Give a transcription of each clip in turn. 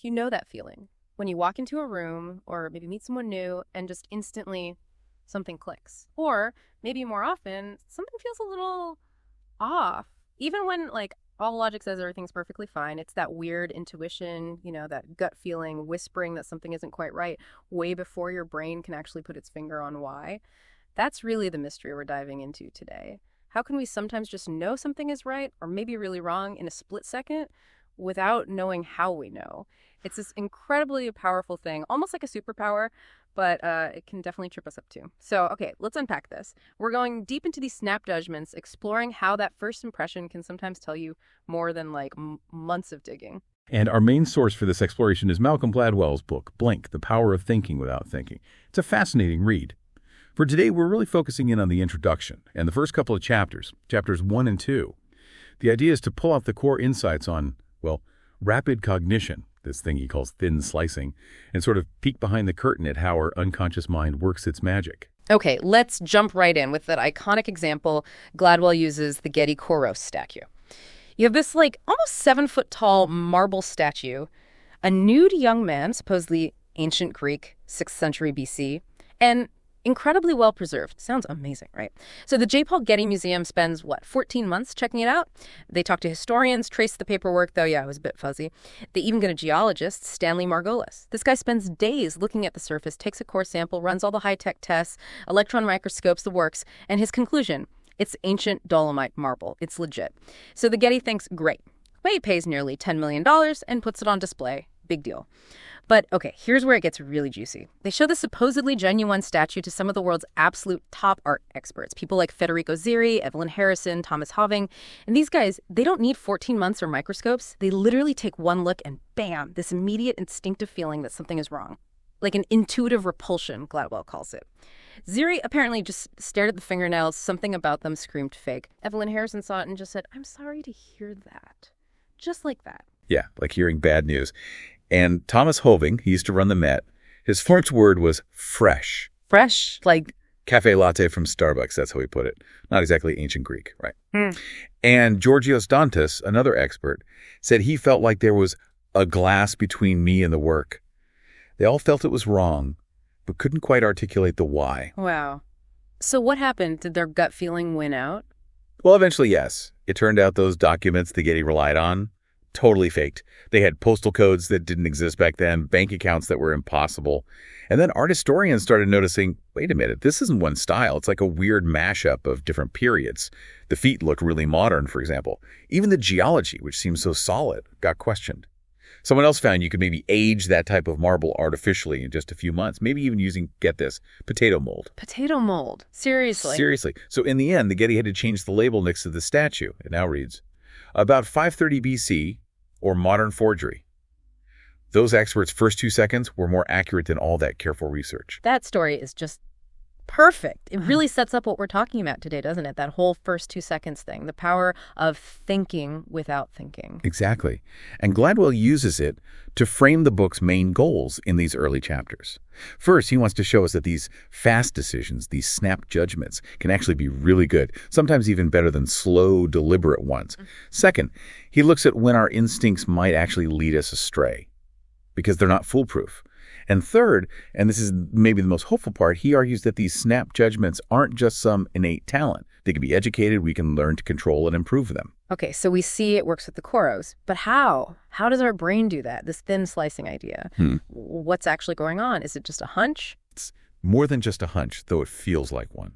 You know that feeling when you walk into a room or maybe meet someone new and just instantly something clicks. Or maybe more often, something feels a little off. Even when all logic says everything's perfectly fine, it's that weird intuition, that gut feeling whispering that something isn't quite right way before your brain can actually put its finger on why. That's really the mystery we're diving into today. How can we sometimes just know something is right or maybe really wrong in a split second without knowing how we know? It's this incredibly powerful thing, almost like a superpower, but it can definitely trip us up too. So, okay, let's unpack this. We're going deep into these snap judgments, exploring how that first impression can sometimes tell you more than months of digging. And our main source for this exploration is Malcolm Gladwell's book, Blink, The Power of Thinking Without Thinking. It's a fascinating read. For today, we're really focusing in on the introduction and the first couple of chapters 1 and 2. The idea is to pull out the core insights on, rapid cognition, this thing he calls thin slicing, and sort of peek behind the curtain at how our unconscious mind works its magic. Okay, let's jump right in with that iconic example Gladwell uses, the Getty Koros statue. You have this almost 7-foot-tall marble statue, a nude young man, supposedly ancient Greek, 6th century BC, and incredibly well preserved. Sounds amazing, right? So the J. Paul Getty Museum spends, 14 months checking it out? They talk to historians, trace the paperwork, though, yeah, it was a bit fuzzy. They even get a geologist, Stanley Margolis. This guy spends days looking at the surface, takes a core sample, runs all the high-tech tests, electron microscopes, the works, and his conclusion, it's ancient dolomite marble. It's legit. So the Getty thinks, great. Well, he pays nearly $10 million and puts it on display. Big deal. But okay, here's where it gets really juicy. They show the supposedly genuine statue to some of the world's absolute top art experts, people like Federico Zeri, Evelyn Harrison, Thomas Hoving. And these guys, they don't need 14 months or microscopes. They literally take one look and bam, this immediate instinctive feeling that something is wrong. Like an intuitive repulsion, Gladwell calls it. Zeri apparently just stared at the fingernails. Something about them screamed fake. Evelyn Harrison saw it and just said, "I'm sorry to hear that." Just like that. Yeah, like hearing bad news. And Thomas Hoving, he used to run the Met, his first word was fresh. Fresh? Like Cafe latte from Starbucks, that's how he put it. Not exactly ancient Greek, right? Hmm. And Georgios Dantas, another expert, said he felt like there was a glass between me and the work. They all felt it was wrong, but couldn't quite articulate the why. Wow. So what happened? Did their gut feeling win out? Well, eventually, yes. It turned out those documents the Getty relied on, totally faked. They had postal codes that didn't exist back then, bank accounts that were impossible. And then art historians started noticing, wait a minute, this isn't one style. It's like a weird mashup of different periods. The feet looked really modern, for example. Even the geology, which seemed so solid, got questioned. Someone else found you could maybe age that type of marble artificially in just a few months, maybe even using, get this, potato mold. Potato mold? Seriously? Seriously. So in the end, the Getty had to change the label next to the statue. It now reads, about 530 BC, or modern forgery. Those experts' first 2 seconds were more accurate than all that careful research. That story is just perfect. It really sets up what we're talking about today, doesn't it? That whole first 2 seconds thing, the power of thinking without thinking. Exactly. And Gladwell uses it to frame the book's main goals in these early chapters. First, he wants to show us that these fast decisions, these snap judgments, can actually be really good, sometimes even better than slow, deliberate ones. Mm-hmm. Second, he looks at when our instincts might actually lead us astray, because they're not foolproof. And third, and this is maybe the most hopeful part, he argues that these snap judgments aren't just some innate talent. They can be educated, we can learn to control and improve them. Okay, so we see it works with the Koros, but how? How does our brain do that, this thin slicing idea? What's actually going on? Is it just a hunch? It's more than just a hunch, though it feels like one.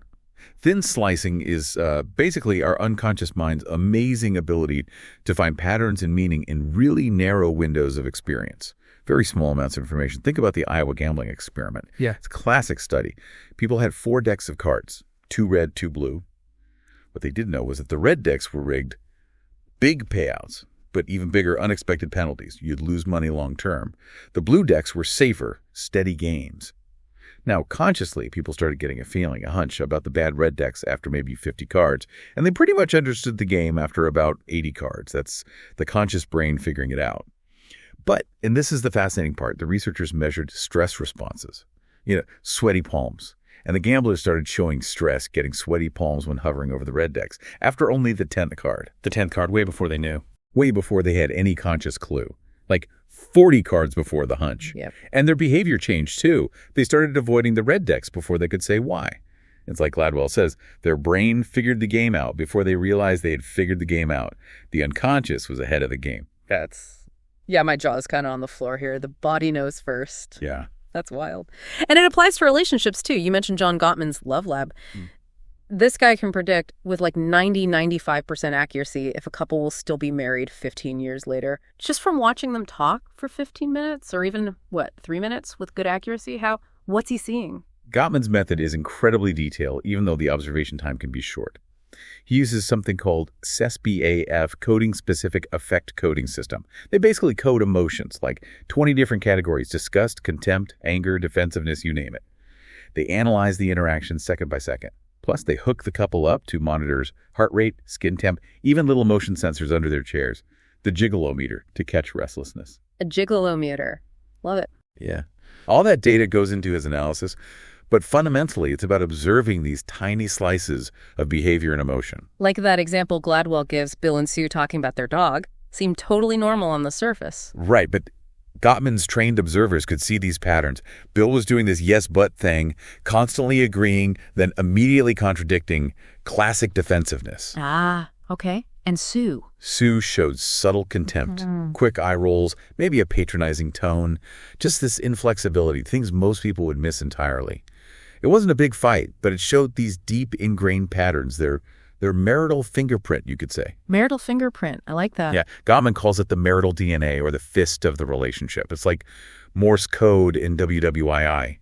Thin slicing is basically our unconscious mind's amazing ability to find patterns and meaning in really narrow windows of experience. Very small amounts of information. Think about the Iowa gambling experiment. Yeah. It's a classic study. People had 4 decks of cards, 2 red, 2 blue. What they didn't know was that the red decks were rigged. Big payouts, but even bigger unexpected penalties. You'd lose money long term. The blue decks were safer, steady games. Now, consciously, people started getting a feeling, a hunch about the bad red decks after maybe 50 cards, and they pretty much understood the game after about 80 cards. That's the conscious brain figuring it out. But, and this is the fascinating part, the researchers measured stress responses. Sweaty palms. And the gamblers started showing stress, getting sweaty palms when hovering over the red decks, after only the 10th card. The 10th card, way before they knew. Way before they had any conscious clue. like 40 cards before the hunch. Yep. And their behavior changed, too. They started avoiding the red decks before they could say why. It's like Gladwell says, their brain figured the game out before they realized they had figured the game out. The unconscious was ahead of the game. Yeah, my jaw is kind of on the floor here. The body knows first. Yeah. That's wild. And it applies to relationships, too. You mentioned John Gottman's Love Lab. This guy can predict with like 95% accuracy if a couple will still be married 15 years later. Just from watching them talk for 15 minutes or even, 3 minutes with good accuracy? What's he seeing? Gottman's method is incredibly detailed, even though the observation time can be short. He uses something called SBAF, Coding-Specific Affect Coding System. They basically code emotions, like 20 different categories: disgust, contempt, anger, defensiveness, you name it. They analyze the interaction second by second. Plus, they hook the couple up to monitors heart rate, skin temp, even little motion sensors under their chairs. The gigolometer to catch restlessness. A gigolometer. Love it. Yeah. All that data goes into his analysis, but fundamentally, it's about observing these tiny slices of behavior and emotion. Like that example Gladwell gives, Bill and Sue talking about their dog, seemed totally normal on the surface. Right, but Gottman's trained observers could see these patterns. Bill was doing this yes, but thing, constantly agreeing, then immediately contradicting. Classic defensiveness. Ah, okay. And Sue? Sue showed subtle contempt, quick eye rolls, maybe a patronizing tone, just this inflexibility, things most people would miss entirely. It wasn't a big fight, but it showed these deep ingrained patterns. Their marital fingerprint, you could say. Marital fingerprint. I like that. Yeah. Gottman calls it the marital DNA, or the fist of the relationship. It's like Morse code in WWII.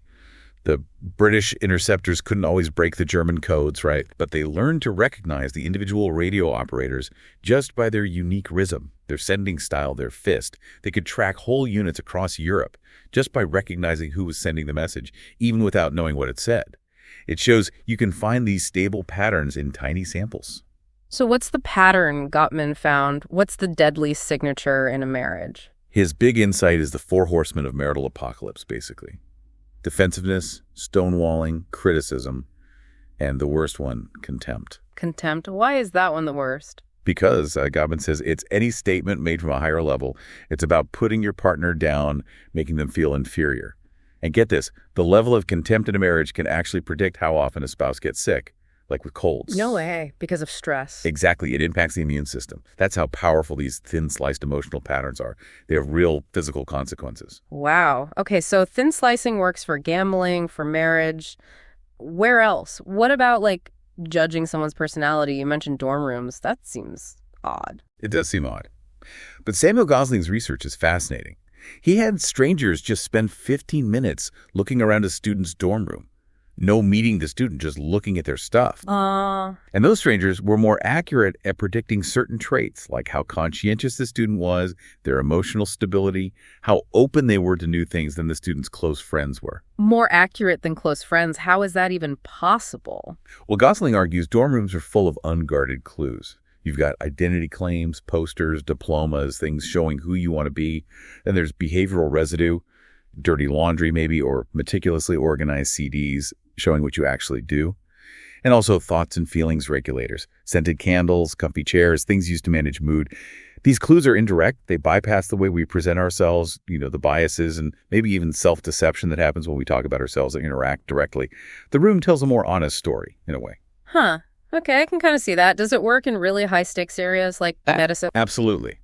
The British interceptors couldn't always break the German codes, right? But they learned to recognize the individual radio operators just by their unique rhythm, their sending style, their fist. They could track whole units across Europe just by recognizing who was sending the message, even without knowing what it said. It shows you can find these stable patterns in tiny samples. So what's the pattern Gottman found? What's the deadly signature in a marriage? His big insight is the 4 horsemen of marital apocalypse, basically. Defensiveness, stonewalling, criticism, and the worst one, contempt. Contempt? Why is that one the worst? Because, Gottman says, it's any statement made from a higher level. It's about putting your partner down, making them feel inferior. And get this, the level of contempt in a marriage can actually predict how often a spouse gets sick, like with colds. No way, because of stress. Exactly. It impacts the immune system. That's how powerful these thin-sliced emotional patterns are. They have real physical consequences. Wow. Okay, so thin slicing works for gambling, for marriage. Where else? What about, judging someone's personality? You mentioned dorm rooms. That seems odd. It does seem odd. But Samuel Gosling's research is fascinating. He had strangers just spend 15 minutes looking around a student's dorm room. No meeting the student, just looking at their stuff. And those strangers were more accurate at predicting certain traits, like how conscientious the student was, their emotional stability, how open they were to new things than the student's close friends were. More accurate than close friends? How is that even possible? Well, Gosling argues dorm rooms are full of unguarded clues. You've got identity claims, posters, diplomas, things showing who you want to be. Then there's behavioral residue, dirty laundry maybe, or meticulously organized CDs showing what you actually do. And also thoughts and feelings regulators, scented candles, comfy chairs, things used to manage mood. These clues are indirect. They bypass the way we present ourselves, the biases and maybe even self-deception that happens when we talk about ourselves and interact directly. The room tells a more honest story, in a way. Huh. Okay, I can kind of see that. Does it work in really high-stakes areas like medicine? Absolutely.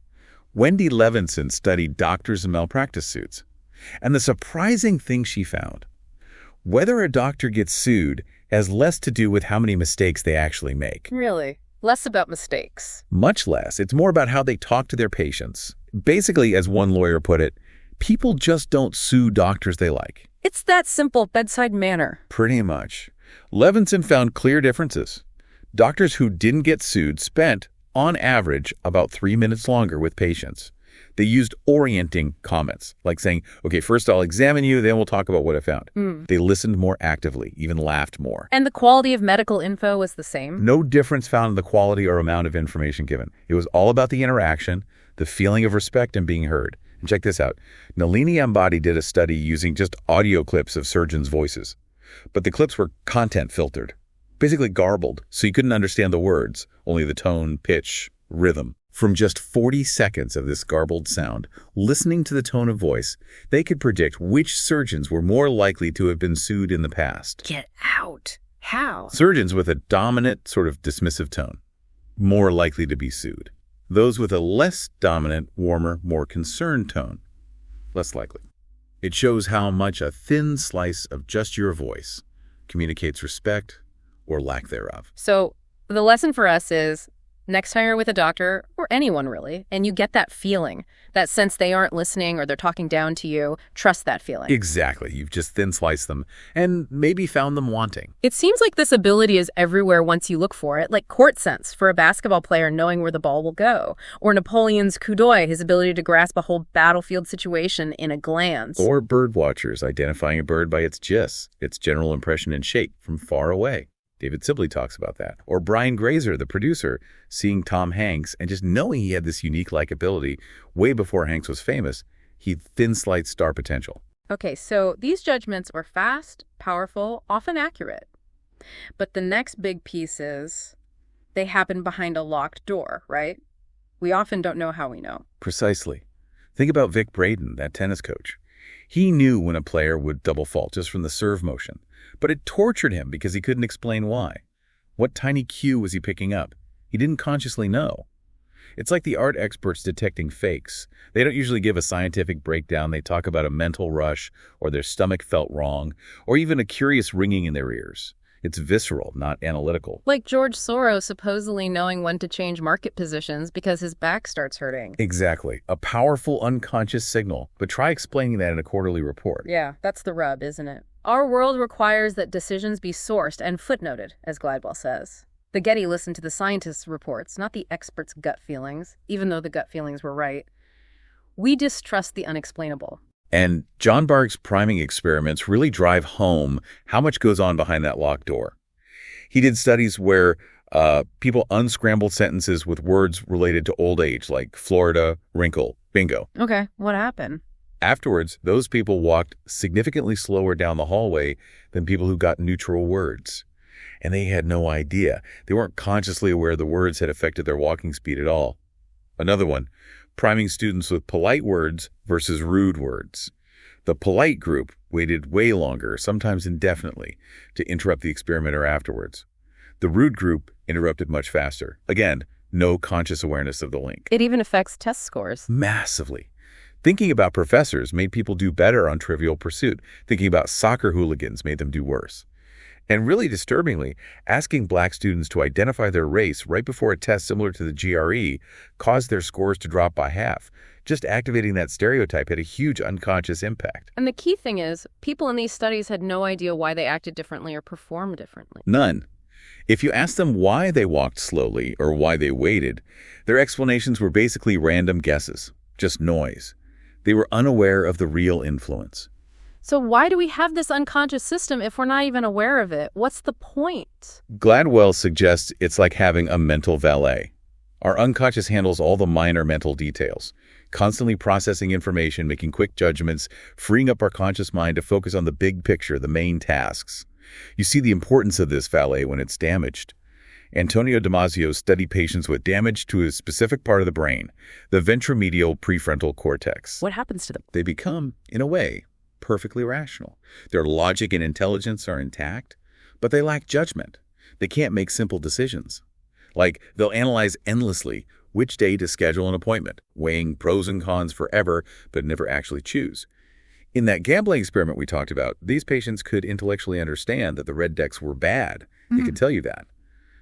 Wendy Levinson studied doctors and malpractice suits. And the surprising thing she found, whether a doctor gets sued has less to do with how many mistakes they actually make. Really? Less about mistakes? Much less. It's more about how they talk to their patients. Basically, as one lawyer put it, people just don't sue doctors they like. It's that simple, bedside manner. Pretty much. Levinson found clear differences. Doctors who didn't get sued spent, on average, about 3 minutes longer with patients. They used orienting comments, like saying, okay, first I'll examine you, then we'll talk about what I found. They listened more actively, even laughed more. And the quality of medical info was the same? No difference found in the quality or amount of information given. It was all about the interaction, the feeling of respect and being heard. And check this out. Nalini Ambati did a study using just audio clips of surgeons' voices. But the clips were content filtered, basically garbled, so you couldn't understand the words, only the tone, pitch, rhythm. From just 40 seconds of this garbled sound, listening to the tone of voice, they could predict which surgeons were more likely to have been sued in the past. Get out. How? Surgeons with a dominant, sort of dismissive tone, more likely to be sued. Those with a less dominant, warmer, more concerned tone, less likely. It shows how much a thin slice of just your voice communicates respect or lack thereof. So the lesson for us is, next time you're with a doctor, or anyone really, and you get that feeling, that sense they aren't listening or they're talking down to you, trust that feeling. Exactly. You've just thin sliced them and maybe found them wanting. It seems like this ability is everywhere once you look for it, like court sense for a basketball player knowing where the ball will go, or Napoleon's coup d'oeil, his ability to grasp a whole battlefield situation in a glance. Or bird watchers identifying a bird by its gist, its general impression and shape from far away. David Sibley talks about that. Or Brian Grazer, the producer, seeing Tom Hanks and just knowing he had this unique likability way before Hanks was famous, he thin-sliced star potential. Okay, so these judgments were fast, powerful, often accurate. But the next big piece is they happen behind a locked door, right? We often don't know how we know. Precisely. Think about Vic Braden, that tennis coach. He knew when a player would double fault just from the serve motion, but it tortured him because he couldn't explain why. What tiny cue was he picking up? He didn't consciously know. It's like the art experts detecting fakes. They don't usually give a scientific breakdown. They talk about a mental rush, or their stomach felt wrong, or even a curious ringing in their ears. It's visceral, not analytical. Like George Soros supposedly knowing when to change market positions because his back starts hurting. Exactly. A powerful unconscious signal. But try explaining that in a quarterly report. Yeah, that's the rub, isn't it? Our world requires that decisions be sourced and footnoted, as Gladwell says. The Getty listened to the scientists' reports, not the experts' gut feelings, even though the gut feelings were right. We distrust the unexplainable. And John Bargh's priming experiments really drive home how much goes on behind that locked door. He did studies where people unscrambled sentences with words related to old age, like Florida, wrinkle, bingo. Okay, what happened? Afterwards, those people walked significantly slower down the hallway than people who got neutral words. And they had no idea. They weren't consciously aware the words had affected their walking speed at all. Another one, priming students with polite words versus rude words. The polite group waited way longer, sometimes indefinitely, to interrupt the experimenter afterwards. The rude group interrupted much faster. Again, no conscious awareness of the link. It even affects test scores. Massively. Thinking about professors made people do better on Trivial Pursuit. Thinking about soccer hooligans made them do worse. And really disturbingly, asking black students to identify their race right before a test similar to the GRE caused their scores to drop by half. Just activating that stereotype had a huge unconscious impact. And the key thing is, people in these studies had no idea why they acted differently or performed differently. None. If you asked them why they walked slowly or why they waited, their explanations were basically random guesses, just noise. They were unaware of the real influence. So why do we have this unconscious system if we're not even aware of it? What's the point? Gladwell suggests it's like having a mental valet. Our unconscious handles all the minor mental details, constantly processing information, making quick judgments, freeing up our conscious mind to focus on the big picture, the main tasks. You see the importance of this valet when it's damaged. Antonio Damasio studied patients with damage to a specific part of the brain, the ventromedial prefrontal cortex. What happens to them? They become, in a way, perfectly rational. Their logic and intelligence are intact, but they lack judgment. They can't make simple decisions. Like, they'll analyze endlessly which day to schedule an appointment, weighing pros and cons forever, but never actually choose. In that gambling experiment we talked about, these patients could intellectually understand that the red decks were bad. They could tell you that.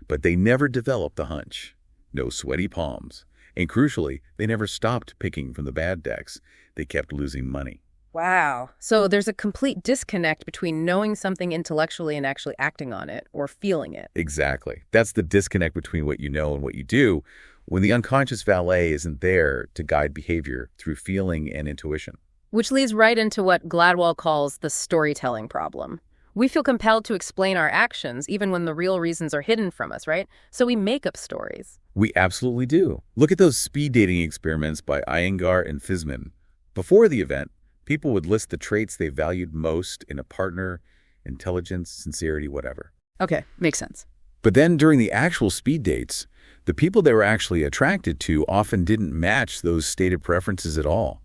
But they never developed the hunch. No sweaty palms. And crucially, they never stopped picking from the bad decks. They kept losing money. Wow. So there's a complete disconnect between knowing something intellectually and actually acting on it or feeling it. Exactly. That's the disconnect between what you know and what you do when the unconscious valet isn't there to guide behavior through feeling and intuition. Which leads right into what Gladwell calls the storytelling problem. We feel compelled to explain our actions even when the real reasons are hidden from us, right? So we make up stories. We absolutely do. Look at those speed dating experiments by Iyengar and Fizman. Before the event, people would list the traits they valued most in a partner, intelligence, sincerity, whatever. Okay, makes sense. But then during the actual speed dates, The people they were actually attracted to often didn't match those stated preferences at all.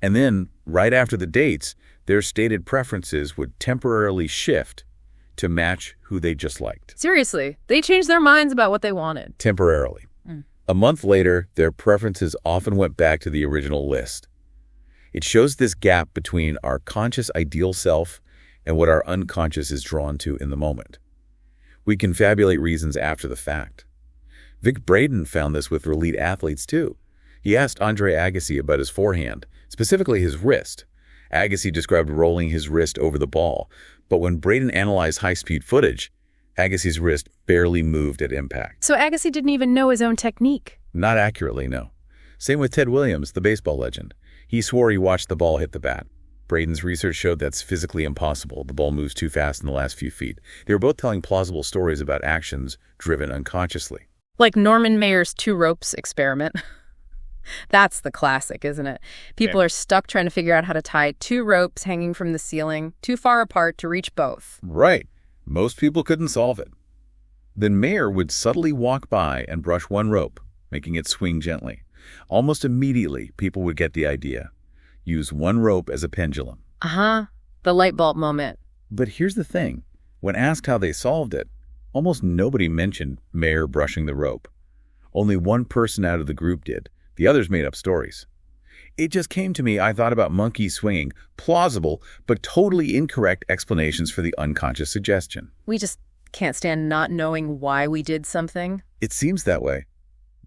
And then, right after the dates, their stated preferences would temporarily shift to match who they just liked. Seriously, they changed their minds about what they wanted. Temporarily. A month later, their preferences often went back to the original list. It shows this gap between our conscious ideal self and what our unconscious is drawn to in the moment. We confabulate reasons after the fact. Vic Braden found this with elite athletes too. He asked Andre Agassi about his forehand, specifically his wrist. Agassi described rolling his wrist over the ball, but when Braden analyzed high-speed footage, Agassi's wrist barely moved at impact. So Agassi didn't even know his own technique. Not accurately, no. Same with Ted Williams, the baseball legend. He swore he watched the ball hit the bat. Braden's research showed that's physically impossible. The ball moves too fast in the last few feet. They were both telling plausible stories about actions driven unconsciously. Like Norman Mayer's two ropes experiment. That's the classic, isn't it? People are stuck trying to figure out how to tie two ropes hanging from the ceiling too far apart to reach both. Right. Most people couldn't solve it. Then Mayer would subtly walk by and brush one rope, making it swing gently. Almost immediately, people would get the idea. Use one rope as a pendulum. The light bulb moment. But here's the thing. When asked how they solved it, almost nobody mentioned Mayer brushing the rope. Only one person out of the group did. The others made up stories. It just came to me, I thought about monkeys swinging, plausible but totally incorrect explanations for the unconscious suggestion. We just can't stand not knowing why we did something. It seems that way.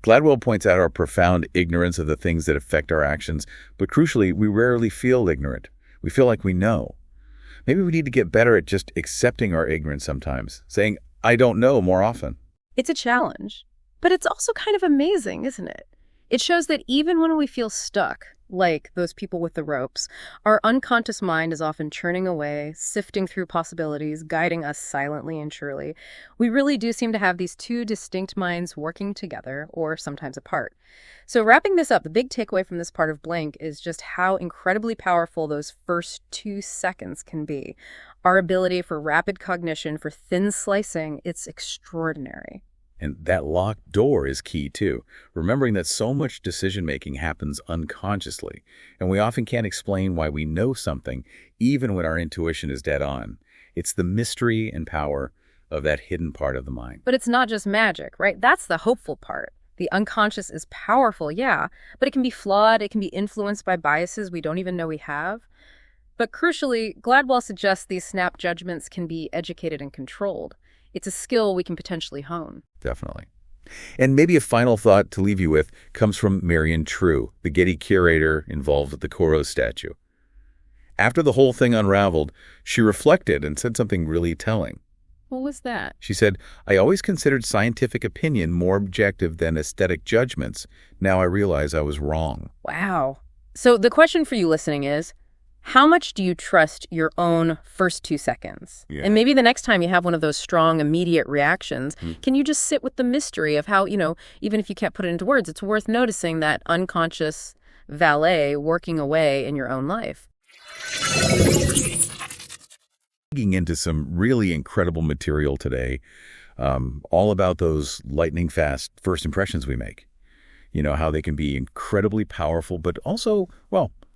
Gladwell points out our profound ignorance of the things that affect our actions, but crucially, we rarely feel ignorant. We feel like we know. Maybe we need to get better at just accepting our ignorance sometimes, saying, I don't know more often. It's a challenge, but it's also kind of amazing, isn't it? It shows that even when we feel stuck, like those people with the ropes, our unconscious mind is often churning away, sifting through possibilities, guiding us silently and surely. We really do seem to have these two distinct minds working together, or sometimes apart. So wrapping this up, the big takeaway from this part of Blank is just how incredibly powerful those first 2 seconds can be. Our ability for rapid cognition, for thin slicing, it's extraordinary. And that locked door is key, too. Remembering that so much decision-making happens unconsciously, and we often can't explain why we know something, even when our intuition is dead on. It's the mystery and power of that hidden part of the mind. But it's not just magic, right? That's the hopeful part. The unconscious is powerful, yeah, but it can be flawed, it can be influenced by biases we don't even know we have. But crucially, Gladwell suggests these snap judgments can be educated and controlled. It's a skill we can potentially hone. Definitely. And maybe a final thought to leave you with comes from Marion True, the Getty curator involved with the Koros statue. After the whole thing unraveled, she reflected and said something really telling. What was that? She said, I always considered scientific opinion more objective than aesthetic judgments. Now I realize I was wrong. Wow. So the question for you listening is, how much do you trust your own first 2 seconds? Yeah. And maybe the next time you have one of those strong, immediate reactions, can you just sit with the mystery of how, even if you can't put it into words, it's worth noticing that unconscious valet working away in your own life. Digging into some really incredible material today, all about those lightning fast first impressions we make. How they can be incredibly powerful, but also,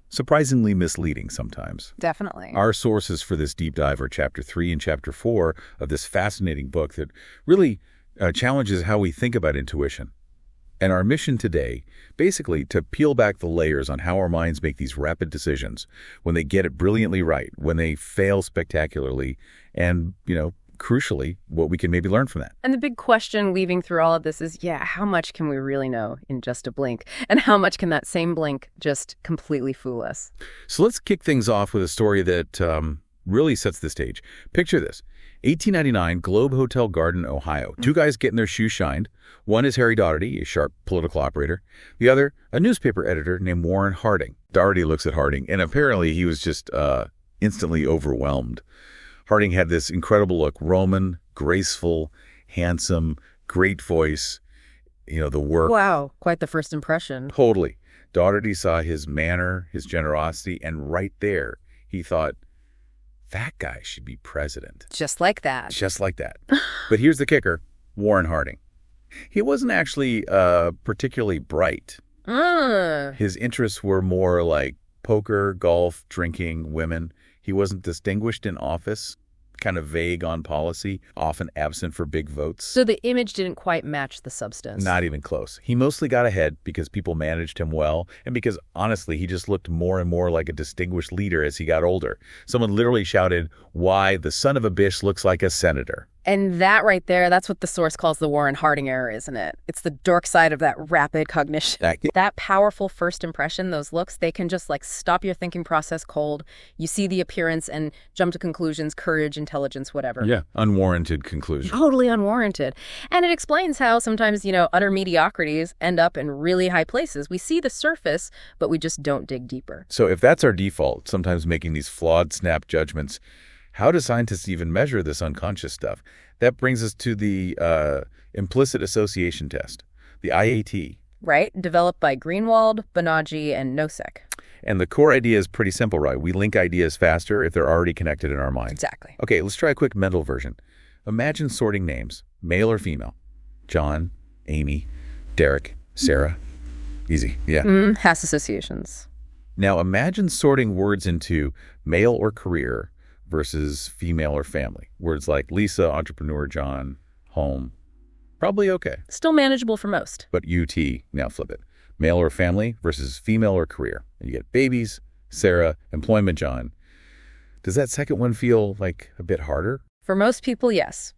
surprisingly misleading sometimes. Definitely. Our sources for this deep dive are Chapter 3 and Chapter 4 of this fascinating book that really challenges how we think about intuition. And our mission today, basically to peel back the layers on how our minds make these rapid decisions, when they get it brilliantly right, when they fail spectacularly, and, crucially, what we can maybe learn from that. And the big question weaving through all of this is, how much can we really know in just a blink? And how much can that same blink just completely fool us? So let's kick things off with a story that really sets the stage. Picture this. 1899, Globe Hotel Garden, Ohio. Two guys getting their shoes shined. One is Harry Daugherty, a sharp political operator. The other, a newspaper editor named Warren Harding. Daugherty looks at Harding, and apparently he was just instantly overwhelmed. Harding had this incredible look, Roman, graceful, handsome, great voice, the work. Wow, quite the first impression. Totally. Daugherty saw his manner, his generosity, and right there, he thought, that guy should be president. Just like that. Just like that. But here's the kicker, Warren Harding. He wasn't actually particularly bright. Mm. His interests were more like poker, golf, drinking, women. He wasn't distinguished in office, kind of vague on policy, often absent for big votes. So the image didn't quite match the substance. Not even close. He mostly got ahead because people managed him well, and because, honestly, he just looked more and more like a distinguished leader as he got older. Someone literally shouted, "Why, the son of a bitch looks like a senator." And that right there, that's what the source calls the Warren Harding error, isn't it? It's the dark side of that rapid cognition. That powerful first impression, those looks, they can just like stop your thinking process cold. You see the appearance and jump to conclusions, courage, intelligence, whatever. Yeah, unwarranted conclusion. Totally unwarranted. And it explains how sometimes, utter mediocrities end up in really high places. We see the surface, but we just don't dig deeper. So if that's our default, sometimes making these flawed snap judgments, how do scientists even measure this unconscious stuff? That brings us to the implicit association test, the IAT. Right? Developed by Greenwald, Banaji, and Nosek. And the core idea is pretty simple, right? We link ideas faster if they're already connected in our minds. Exactly. Okay, let's try a quick mental version. Imagine sorting names, male or female. John, Amy, Derek, Sarah. Easy, yeah. Has associations. Now imagine sorting words into male or career versus female or family. Words like Lisa, entrepreneur, John, home. Probably okay. Still manageable for most. But UT, now flip it. Male or family versus female or career. And you get babies, Sarah, employment, John. Does that second one feel like a bit harder? For most people, yes.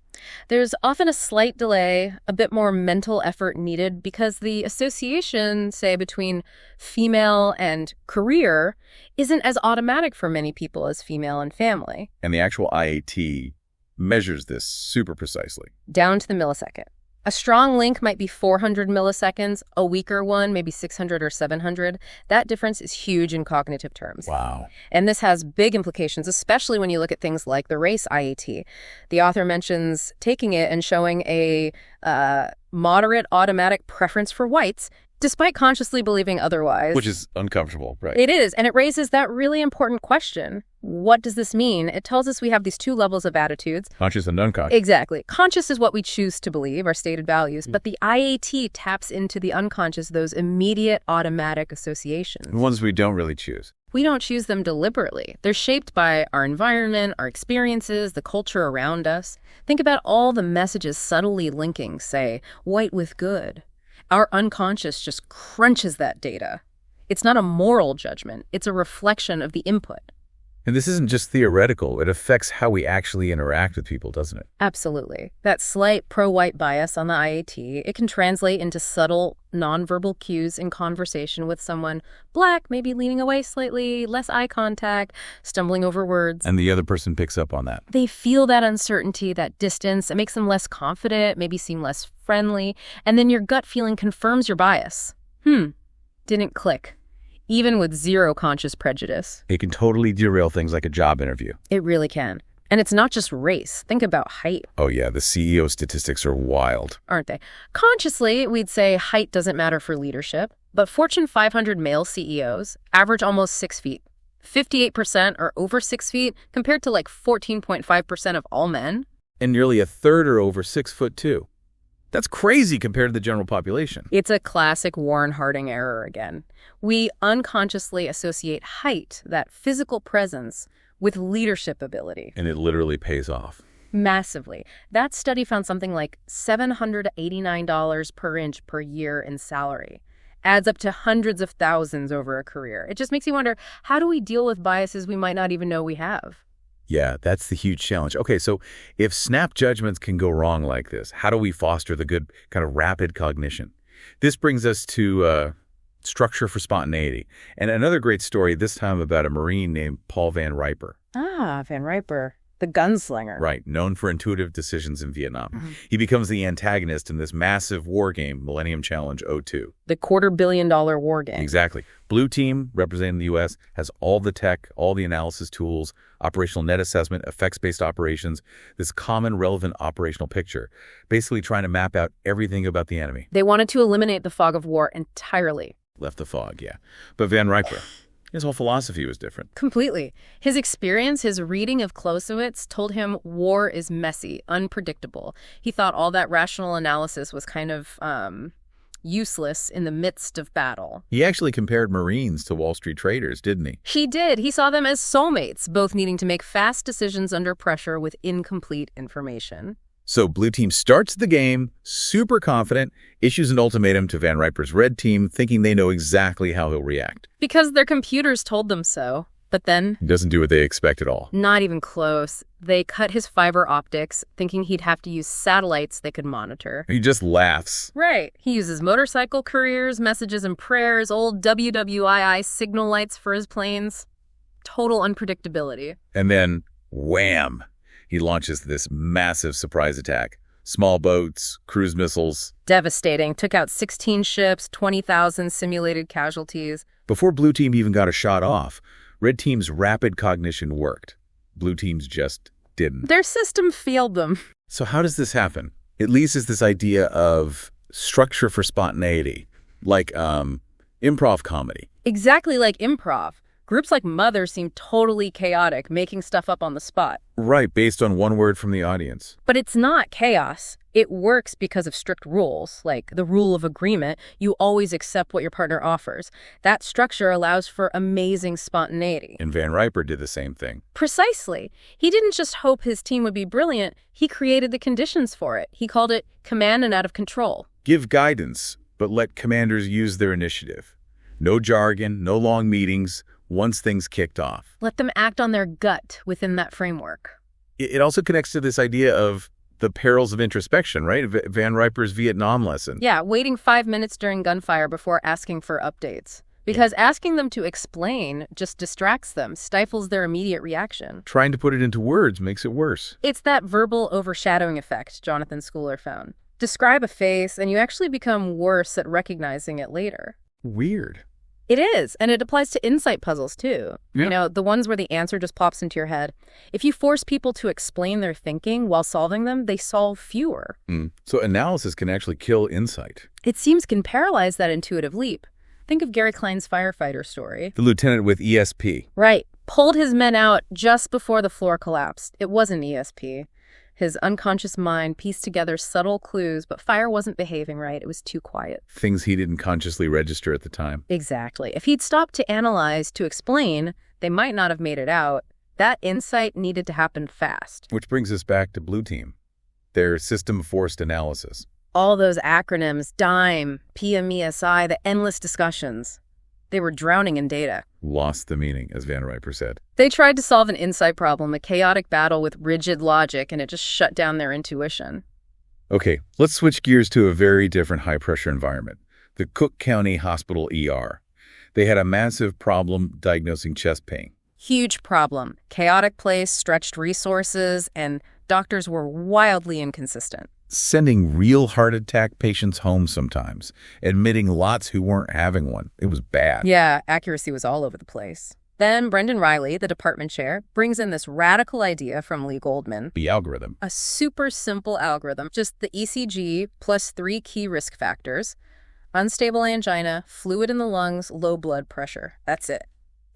There's often a slight delay, a bit more mental effort needed because the association, say, between female and career isn't as automatic for many people as female and family. And the actual IAT measures this super precisely. Down to the millisecond. A strong link might be 400 milliseconds, a weaker one maybe 600 or 700. That difference is huge in cognitive terms. Wow. And this has big implications, especially when you look at things like the race IAT. The author mentions taking it and showing a moderate automatic preference for whites, despite consciously believing otherwise. Which is uncomfortable, right? It is, and it raises that really important question. What does this mean? It tells us we have these two levels of attitudes. Conscious and unconscious. Exactly. Conscious is what we choose to believe, our stated values, but the IAT taps into the unconscious, those immediate automatic associations. The ones we don't really choose. We don't choose them deliberately. They're shaped by our environment, our experiences, the culture around us. Think about all the messages subtly linking, say, white with good. Our unconscious just crunches that data. It's not a moral judgment. It's a reflection of the input. And this isn't just theoretical. It affects how we actually interact with people, doesn't it? Absolutely. That slight pro-white bias on the IAT, it can translate into subtle nonverbal cues in conversation with someone black, maybe leaning away slightly, less eye contact, stumbling over words. And the other person picks up on that. They feel that uncertainty, that distance. It makes them less confident, maybe seem less friendly. And then your gut feeling confirms your bias. Didn't click. Even with zero conscious prejudice. It can totally derail things like a job interview. It really can. And it's not just race. Think about height. Oh yeah, the CEO statistics are wild. Aren't they? Consciously, we'd say height doesn't matter for leadership, but Fortune 500 male CEOs average almost 6 feet. 58% are over 6 feet, compared to like 14.5% of all men. And nearly a third are over 6'2". That's crazy compared to the general population. It's a classic Warren Harding error again. We unconsciously associate height, that physical presence, with leadership ability. And it literally pays off. Massively. That study found something like $789 per inch per year in salary. Adds up to hundreds of thousands over a career. It just makes you wonder, how do we deal with biases we might not even know we have? Yeah, that's the huge challenge. Okay, so if snap judgments can go wrong like this, how do we foster the good kind of rapid cognition? This brings us to structure for spontaneity. And another great story, this time about a Marine named Paul Van Riper. Ah, Van Riper, the gunslinger. Right, known for intuitive decisions in Vietnam. He becomes the antagonist in this massive war game, Millennium Challenge 02. The $250 million war game. Exactly. Blue team, representing the U.S., has all the tech, all the analysis tools, operational net assessment, effects-based operations, this common relevant operational picture, basically trying to map out everything about the enemy. They wanted to eliminate the fog of war entirely. Left the fog, yeah. But Van Riper, His whole philosophy was different. Completely. His experience, his reading of Clausewitz told him war is messy, unpredictable. He thought all that rational analysis was kind of useless in the midst of battle. He actually compared Marines to Wall Street traders, didn't he? He did. He saw them as soulmates, both needing to make fast decisions under pressure with incomplete information. So Blue Team starts the game, super confident, issues an ultimatum to Van Riper's Red Team, thinking they know exactly how he'll react. Because their computers told them so. But then, He doesn't do what they expect at all. not even close. They cut his fiber optics, thinking he'd have to use satellites they could monitor. He just laughs. Right. He uses motorcycle couriers, messages and prayers, old WWII signal lights for his planes. Total unpredictability. And then, wham! He launches this massive surprise attack. Small boats, cruise missiles. Devastating. Took out 16 ships, 20,000 simulated casualties. Before Blue Team even got a shot off, Red Team's rapid cognition worked. Blue Team's just didn't. Their system failed them. So how does this happen? At least it's this idea of structure for spontaneity, like improv comedy. Exactly like improv. Groups like Mother seem totally chaotic, making stuff up on the spot. Right, based on one word from the audience. But it's not chaos. It works because of strict rules, like the rule of agreement. You always accept what your partner offers. That structure allows for amazing spontaneity. And Van Riper did the same thing. Precisely. He didn't just hope his team would be brilliant. He created the conditions for it. He called it command and out of control. Give guidance, but let commanders use their initiative. No jargon, no long meetings, once things kicked off. Let them act on their gut within that framework. It also connects to this idea of the perils of introspection, right? Van Riper's Vietnam lesson. Yeah, waiting 5 minutes during gunfire before asking for updates. Because asking them to explain just distracts them, stifles their immediate reaction. Trying to put it into words makes it worse. It's that verbal overshadowing effect Jonathan Schooler found. Describe a face, and you actually become worse at recognizing it later. Weird. It is, and it applies to insight puzzles, too. Yeah. You know, the ones where the answer just pops into your head. If you force people to explain their thinking while solving them, they solve fewer. So analysis can actually kill insight. It seems can paralyze that intuitive leap. Think of Gary Klein's firefighter story. The lieutenant with ESP. Right. Pulled his men out just before the floor collapsed. It wasn't ESP. His unconscious mind pieced together subtle clues, but fire wasn't behaving right. It was too quiet. Things he didn't consciously register at the time. Exactly. If he'd stopped to analyze, to explain, they might not have made it out. That insight needed to happen fast. Which brings us back to Blue Team. Their system-forced analysis. All those acronyms, DIME, PMESI, the endless discussions. They were drowning in data. Lost the meaning, as Van Riper said. They tried to solve an insight problem, a chaotic battle with rigid logic, and it just shut down their intuition. Okay, let's switch gears to a very different high-pressure environment. The Cook County Hospital ER. They had a massive problem diagnosing chest pain. Huge problem. Chaotic place, stretched resources, and doctors were wildly inconsistent. Sending real heart attack patients home sometimes. Admitting lots who weren't having one. It was bad. Yeah, accuracy was all over the place. Then Brendan Riley, the department chair, brings in this radical idea from Lee Goldman. The algorithm. A super simple algorithm, just the ECG plus 3 key risk factors. Unstable angina, fluid in the lungs, low blood pressure. That's it.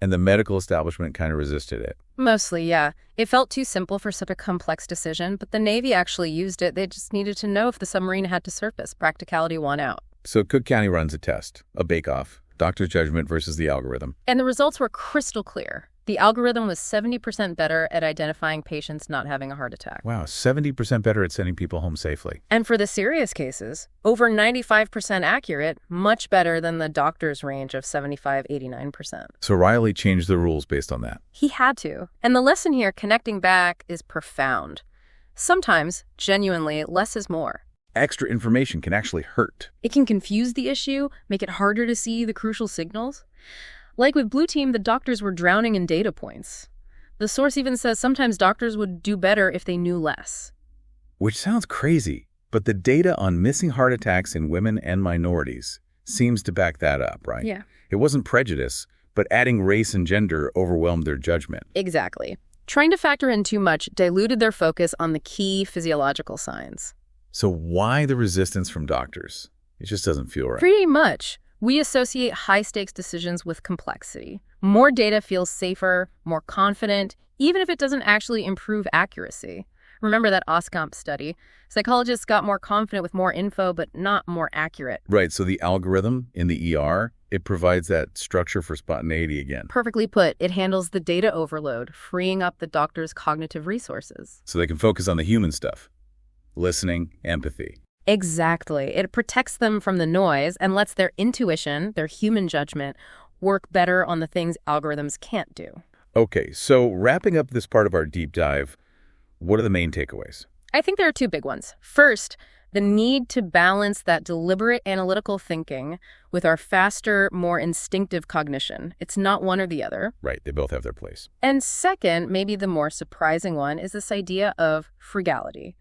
And the medical establishment kind of resisted it. Mostly, yeah. It felt too simple for such a complex decision, but the Navy actually used it. They just needed to know if the submarine had to surface. Practicality won out. So Cook County runs a test, a bake-off, doctor's judgment versus the algorithm. And the results were crystal clear. The algorithm was 70% better at identifying patients not having a heart attack. Wow, 70% better at sending people home safely. And for the serious cases, over 95% accurate, much better than the doctor's range of 75-89%. So Riley changed the rules based on that. He had to. And the lesson here, connecting back, is profound. Sometimes, genuinely, less is more. Extra information can actually hurt. It can confuse the issue, make it harder to see the crucial signals. Like with Blue Team, the doctors were drowning in data points. The source even says sometimes doctors would do better if they knew less. Which sounds crazy, but the data on missing heart attacks in women and minorities seems to back that up, right? Yeah. It wasn't prejudice, but adding race and gender overwhelmed their judgment. Exactly. Trying to factor in too much diluted their focus on the key physiological signs. So why the resistance from doctors? It just doesn't feel right. Pretty much. We associate high-stakes decisions with complexity. More data feels safer, more confident, even if it doesn't actually improve accuracy. Remember that Oscomp study? Psychologists got more confident with more info, but not more accurate. Right, so the algorithm in the ER, it provides that structure for spontaneity again. Perfectly put, it handles the data overload, freeing up the doctor's cognitive resources. So they can focus on the human stuff. Listening, empathy. Exactly. It protects them from the noise and lets their intuition, their human judgment, work better on the things algorithms can't do. Okay, so wrapping up this part of our deep dive, what are the main takeaways? I think there are two big ones. First, the need to balance that deliberate analytical thinking with our faster, more instinctive cognition. It's not one or the other. Right, they both have their place. And second, maybe the more surprising one, is this idea of frugality.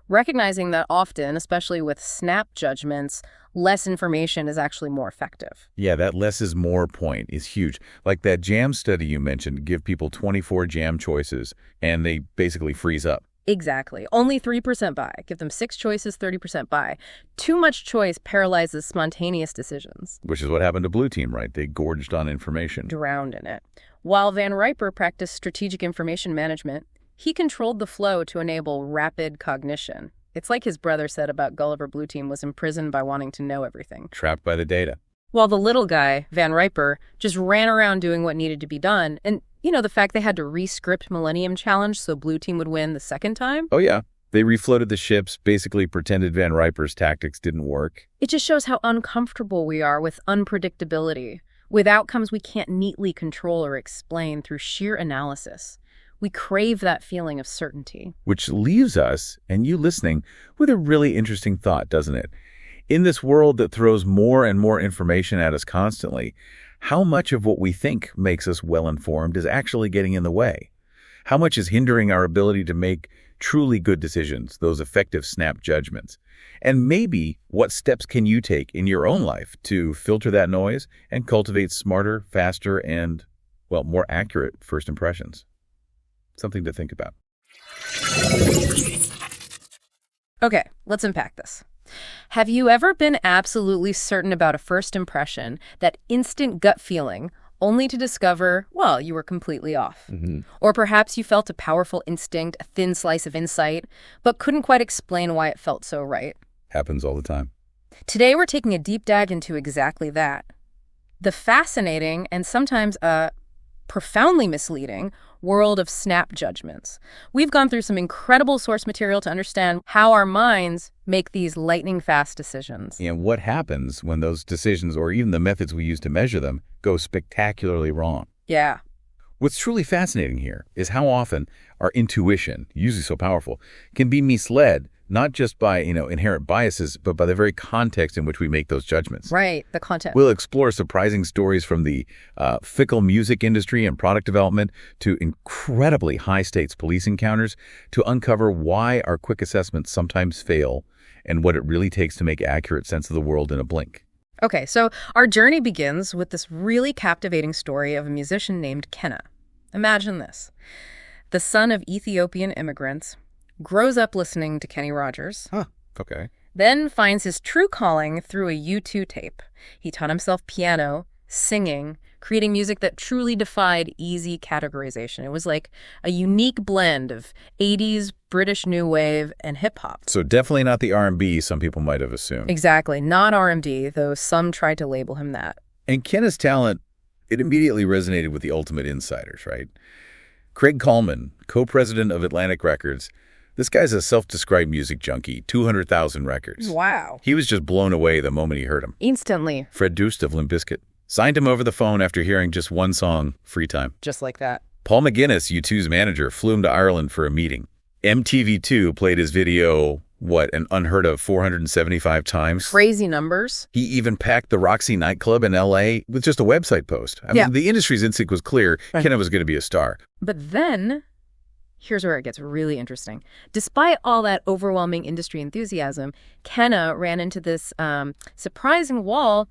Recognizing that often, especially with snap judgments, less information is actually more effective. Yeah, that less is more point is huge. Like that jam study you mentioned, give people 24 jam choices, and they basically freeze up. Exactly. Only 3% buy. Give them 6 choices, 30% buy. Too much choice paralyzes spontaneous decisions. Which is what happened to Blue Team, right? They gorged on information. Drowned in it. While Van Riper practiced strategic information management, he controlled the flow to enable rapid cognition. It's like his brother said about Gulliver Blue Team was imprisoned by wanting to know everything. Trapped by the data. While the little guy, Van Riper, just ran around doing what needed to be done. And, the fact they had to re-script Millennium Challenge so Blue Team would win the second time? Oh, yeah. They refloated the ships, basically pretended Van Riper's tactics didn't work. It just shows how uncomfortable we are with unpredictability, with outcomes we can't neatly control or explain through sheer analysis. We crave that feeling of certainty. Which leaves us, and you listening, with a really interesting thought, doesn't it? In this world that throws more and more information at us constantly, how much of what we think makes us well-informed is actually getting in the way? How much is hindering our ability to make truly good decisions, those effective snap judgments? And maybe what steps can you take in your own life to filter that noise and cultivate smarter, faster, and, more accurate first impressions? Something to think about. Okay, let's unpack this. Have you ever been absolutely certain about a first impression, that instant gut feeling, only to discover, you were completely off? Mm-hmm. Or perhaps you felt a powerful instinct, a thin slice of insight, but couldn't quite explain why it felt so right? Happens all the time. Today we're taking a deep dive into exactly that. The fascinating and sometimes profoundly misleading world of snap judgments. We've gone through some incredible source material to understand how our minds make these lightning-fast decisions. And what happens when those decisions, or even the methods we use to measure them, go spectacularly wrong? Yeah. What's truly fascinating here is how often our intuition, usually so powerful, can be misled, not just by, inherent biases, but by the very context in which we make those judgments. Right, the content. We'll explore surprising stories from the fickle music industry and product development to incredibly high-stakes police encounters to uncover why our quick assessments sometimes fail and what it really takes to make accurate sense of the world in a blink. Okay, so our journey begins with this really captivating story of a musician named Kenna. Imagine this. The son of Ethiopian immigrants, grows up listening to Kenny Rogers. Huh, okay. Then finds his true calling through a U2 tape. He taught himself piano, singing, creating music that truly defied easy categorization. It was like a unique blend of 80s British new wave and hip-hop. So definitely not the R&B some people might have assumed. Exactly, not R&B, though some tried to label him that. And Kenna's talent, it immediately resonated with the ultimate insiders, right? Craig Coleman, co-president of Atlantic Records, this guy's a self-described music junkie, 200,000 records. Wow. He was just blown away the moment he heard him. Instantly. Fred Durst of Limp Bizkit signed him over the phone after hearing just one song, Free Time. Just like that. Paul McGuinness, U2's manager, flew him to Ireland for a meeting. MTV2 played his video, an unheard of 475 times? Crazy numbers. He even packed the Roxy nightclub in L.A. with just a website post. I mean, the industry's instinct was clear. Right. Kenna was going to be a star. But then, here's where it gets really interesting. Despite all that overwhelming industry enthusiasm, Kenna ran into this surprising wall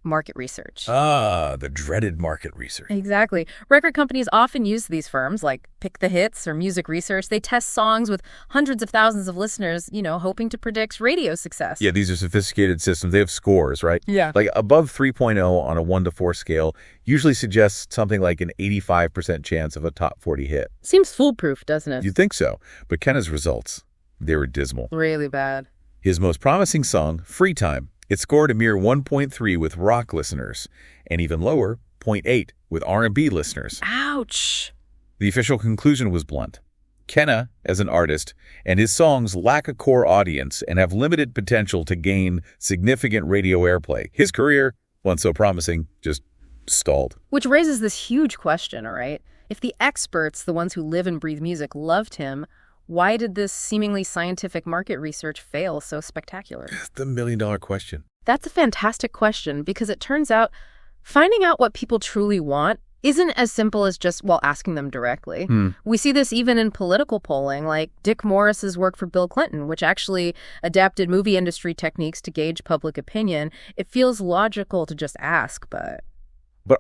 market research. Ah, the dreaded market research. Exactly. Record companies often use these firms like Pick the Hits or Music Research. They test songs with hundreds of thousands of listeners, hoping to predict radio success. Yeah, these are sophisticated systems. They have scores, right? Yeah. Like above 3.0 on a 1 to 4 scale usually suggests something like an 85% chance of a top 40 hit. Seems foolproof, doesn't it? You'd think so, but Kenna's results, they were dismal. Really bad. His most promising song, Free Time, it scored a mere 1.3 with rock listeners, and even lower, 0.8 with R&B listeners. Ouch. The official conclusion was blunt. Kenna, as an artist, and his songs lack a core audience and have limited potential to gain significant radio airplay. His career, once so promising, just stalled. Which raises this huge question, all right? If the experts, the ones who live and breathe music, loved him, why did this seemingly scientific market research fail so spectacularly? The million-dollar question. That's a fantastic question because it turns out finding out what people truly want isn't as simple as just, asking them directly. We see this even in political polling, like Dick Morris's work for Bill Clinton, which actually adapted movie industry techniques to gauge public opinion. It feels logical to just ask, But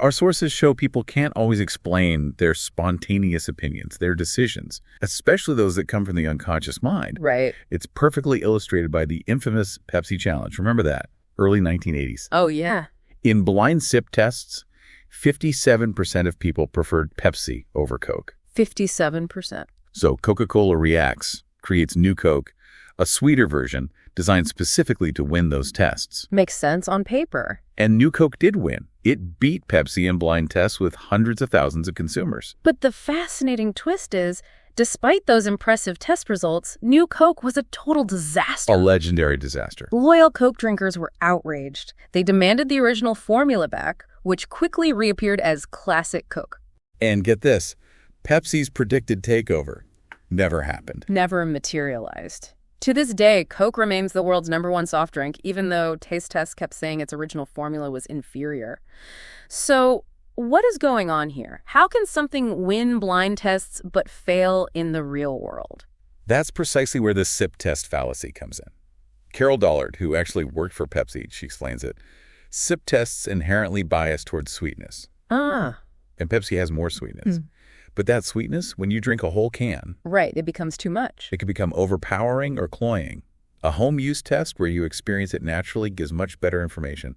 our sources show people can't always explain their spontaneous opinions, their decisions, especially those that come from the unconscious mind. Right. It's perfectly illustrated by the infamous Pepsi challenge. Remember that? Early 1980s. Oh, yeah. In blind sip tests, 57% of people preferred Pepsi over Coke. 57%. So Coca-Cola reacts, creates new Coke, a sweeter version designed specifically to win those tests. Makes sense on paper. And New Coke did win. It beat Pepsi in blind tests with hundreds of thousands of consumers. But the fascinating twist is, despite those impressive test results, New Coke was a total disaster. A legendary disaster. Loyal Coke drinkers were outraged. They demanded the original formula back, which quickly reappeared as Classic Coke. And get this, Pepsi's predicted takeover never happened. Never materialized. To this day, Coke remains the world's #1 soft drink, even though taste tests kept saying its original formula was inferior. So, what is going on here? How can something win blind tests but fail in the real world? That's precisely where the sip test fallacy comes in. Carol Dollard, who actually worked for Pepsi, she explains it. Sip tests inherently bias towards sweetness. Ah. And Pepsi has more sweetness. But that sweetness, when you drink a whole can, right, it becomes too much. It can become overpowering or cloying. A home use test where you experience it naturally gives much better information.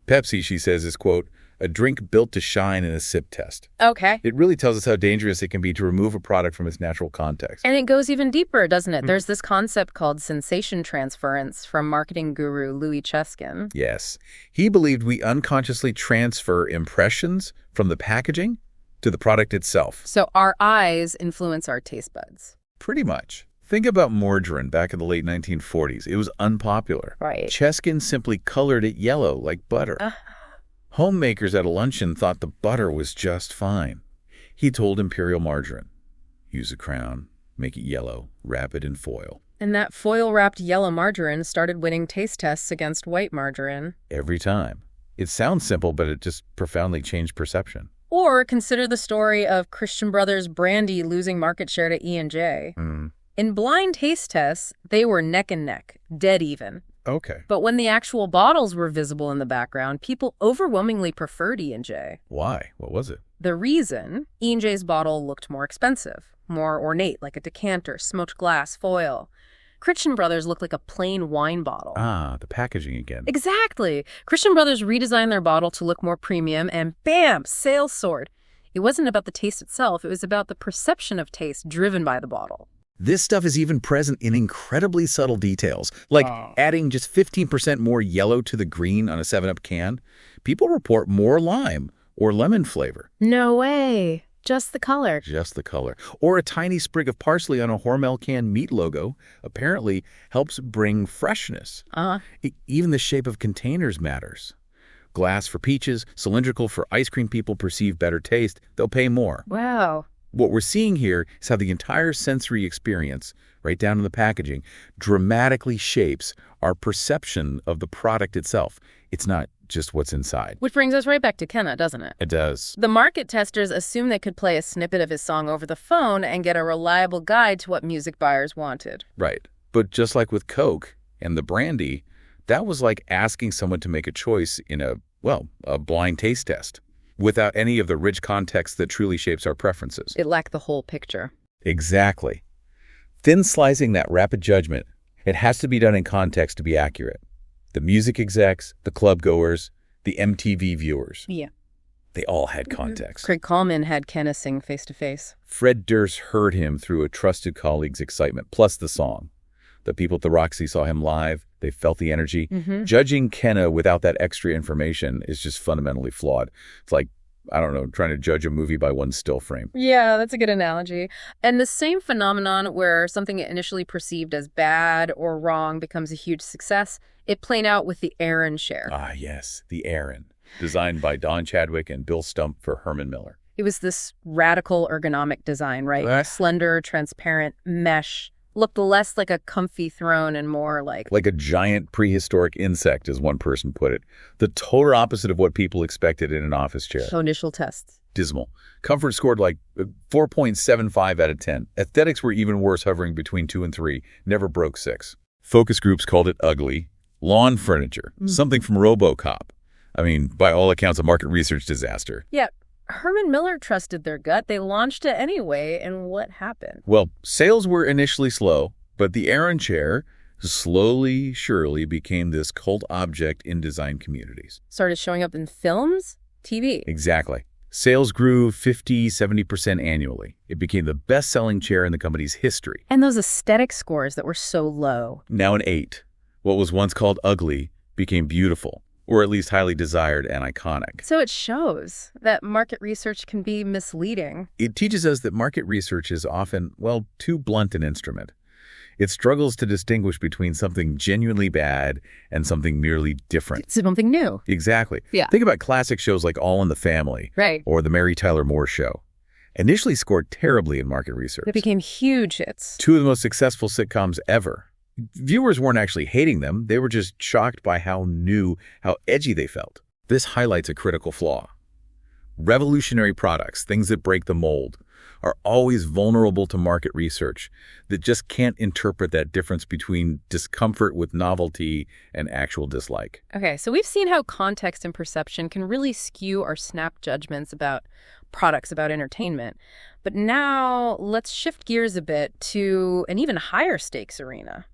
Pepsi, she says, is, quote, a drink built to shine in a sip test. Okay. It really tells us how dangerous it can be to remove a product from its natural context. And it goes even deeper, doesn't it? There's this concept called sensation transference from marketing guru Louis Cheskin. Yes. He believed we unconsciously transfer impressions from the packaging to the product itself. So our eyes influence our taste buds. Pretty much. Think about margarine back in the late 1940s. It was unpopular. Right. Cheskin simply colored it yellow like butter. Homemakers at a luncheon thought the butter was just fine. He told Imperial Margarine, use a crown, make it yellow, wrap it in foil. And that foil-wrapped yellow margarine started winning taste tests against white margarine. Every time. It sounds simple, but it just profoundly changed perception. Or consider the story of Christian Brothers brandy losing market share to E&J. In blind taste tests, they were neck and neck, dead even. Okay. But when the actual bottles were visible in the background, people overwhelmingly preferred E&J. Why? What was it? The reason? E&J's bottle looked more expensive, more ornate, like a decanter, smoked glass, foil. Christian Brothers looked like a plain wine bottle. Ah, the packaging again. Exactly. Christian Brothers redesigned their bottle to look more premium, and bam, sales soared. It wasn't about the taste itself, it was about the perception of taste driven by the bottle. This stuff is even present in incredibly subtle details, like adding just 15% more yellow to the green on a 7-Up can. People report more lime or lemon flavor. No way. Just the color. Just the color. Or a tiny sprig of parsley on a Hormel can meat logo apparently helps bring freshness. Even the shape of containers matters. Glass for peaches, cylindrical for ice cream people perceive better taste. They'll pay more. Wow. What we're seeing here is how the entire sensory experience, right down to the packaging, dramatically shapes our perception of the product itself. It's not just what's inside. Which brings us right back to Kenna, doesn't it? It does. The market testers assumed they could play a snippet of his song over the phone and get a reliable guide to what music buyers wanted. Right. But just like with Coke and the brandy, that was like asking someone to make a choice in a well, a blind taste test, without any of the rich context that truly shapes our preferences. It lacked the whole picture. Exactly. Thin slicing that rapid judgment, it has to be done in context to be accurate. The music execs, the club goers, the MTV viewers. Yeah. They all had context. Craig Kallman had Kenna sing face-to-face. Fred Durst heard him through a trusted colleague's excitement, plus the song. The people at the Roxy saw him live. They felt the energy. Judging Kenna without that extra information is just fundamentally flawed. It's like, I don't know, trying to judge a movie by one still frame. Yeah, that's a good analogy. And the same phenomenon where something initially perceived as bad or wrong becomes a huge success, it played out with the Aaron chair. Ah, yes, the Aaron, designed by Don Chadwick and Bill Stump for Herman Miller. It was this radical ergonomic design, right? Slender, transparent, mesh. Looked less like a comfy throne and more like a giant prehistoric insect, as one person put it. The total opposite of what people expected in an office chair. So initial tests. Dismal. Comfort scored like 4.75 out of 10. Aesthetics were even worse, hovering between 2 and 3. Never broke 6. Focus groups called it ugly. Lawn furniture. Something from RoboCop. I mean, by all accounts, a market research disaster. Yeah. Herman Miller trusted their gut. They launched it anyway, and what happened? Well, sales were initially slow, but the Aaron chair slowly, surely became this cult object in design communities. Started showing up in films, TV. Exactly. Sales grew 50-70% annually. It became the best-selling chair in the company's history. And those aesthetic scores that were so low. Now an 8. What was once called ugly became beautiful, or at least highly desired and iconic. So it shows that market research can be misleading. It teaches us that market research is often, well, too blunt an instrument. It struggles to distinguish between something genuinely bad and something merely different. It's something new. Exactly. Yeah. Think about classic shows like All in the Family. Right. Or The Mary Tyler Moore Show. Initially scored terribly in market research. They became huge hits. 2 of the most successful sitcoms ever. Viewers weren't actually hating them. They were just shocked by how new, how edgy they felt. This highlights a critical flaw. Revolutionary products, things that break the mold, are always vulnerable to market research that just can't interpret that difference between discomfort with novelty and actual dislike. Okay, so we've seen how context and perception can really skew our snap judgments about products, about entertainment. But now let's shift gears a bit to an even higher stakes arena.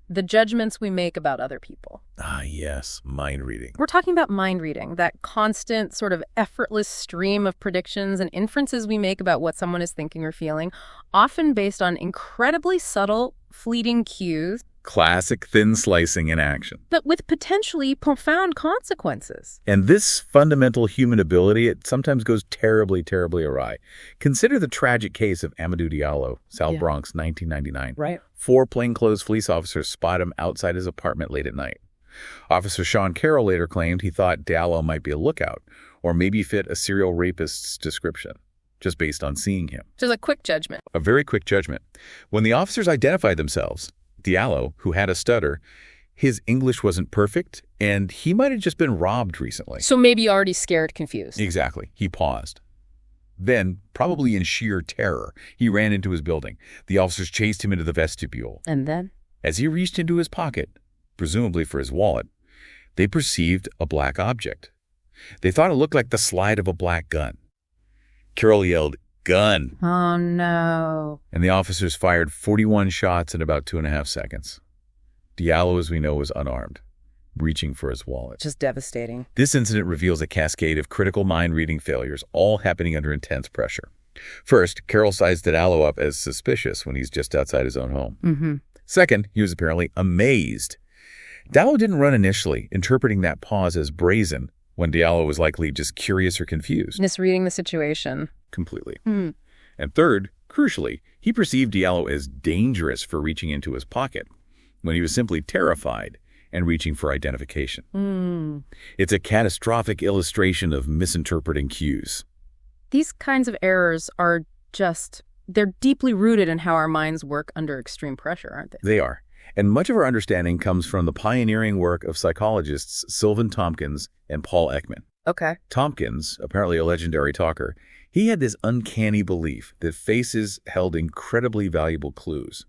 The judgments we make about other people. Ah, yes, mind reading. We're talking about mind reading, that constant sort of effortless stream of predictions and inferences we make about what someone is thinking or feeling, often based on incredibly subtle, fleeting cues. Classic thin slicing in action. But with potentially profound consequences. And this fundamental human ability, it sometimes goes terribly, terribly awry. Consider the tragic case of Amadou Diallo, South Bronx, 1999. Right. 4 plainclothes police officers spot him outside his apartment late at night. Officer Sean Carroll later claimed he thought Diallo might be a lookout, or maybe fit a serial rapist's description, just based on seeing him. Just a quick judgment. A very quick judgment. When the officers identified themselves, Diallo, who had a stutter, his English wasn't perfect, and he might have just been robbed recently. So maybe already scared, confused. Exactly. He paused. Then, probably in sheer terror, he ran into his building. The officers chased him into the vestibule. And then? As he reached into his pocket, presumably for his wallet, they perceived a black object. They thought it looked like the slide of a black gun. Carroll yelled, "Gun!" Oh, no. And the officers fired 41 shots in about 2.5 seconds. Diallo, as we know, was unarmed, reaching for his wallet. Just devastating. This incident reveals a cascade of critical mind-reading failures, all happening under intense pressure. First, Carroll sized Diallo up as suspicious when he's just outside his own home. Second, he was apparently amazed. Diallo didn't run initially, interpreting that pause as brazen, when Diallo was likely just curious or confused. Misreading the situation. Completely. And third, crucially, he perceived Diallo as dangerous for reaching into his pocket, when he was simply terrified and reaching for identification. It's a catastrophic illustration of misinterpreting cues. These kinds of errors are they're deeply rooted in how our minds work under extreme pressure, aren't they? They are. And much of our understanding comes from the pioneering work of psychologists Sylvan Tompkins and Paul Ekman. Okay. Tompkins, apparently a legendary talker, he had this uncanny belief that faces held incredibly valuable clues.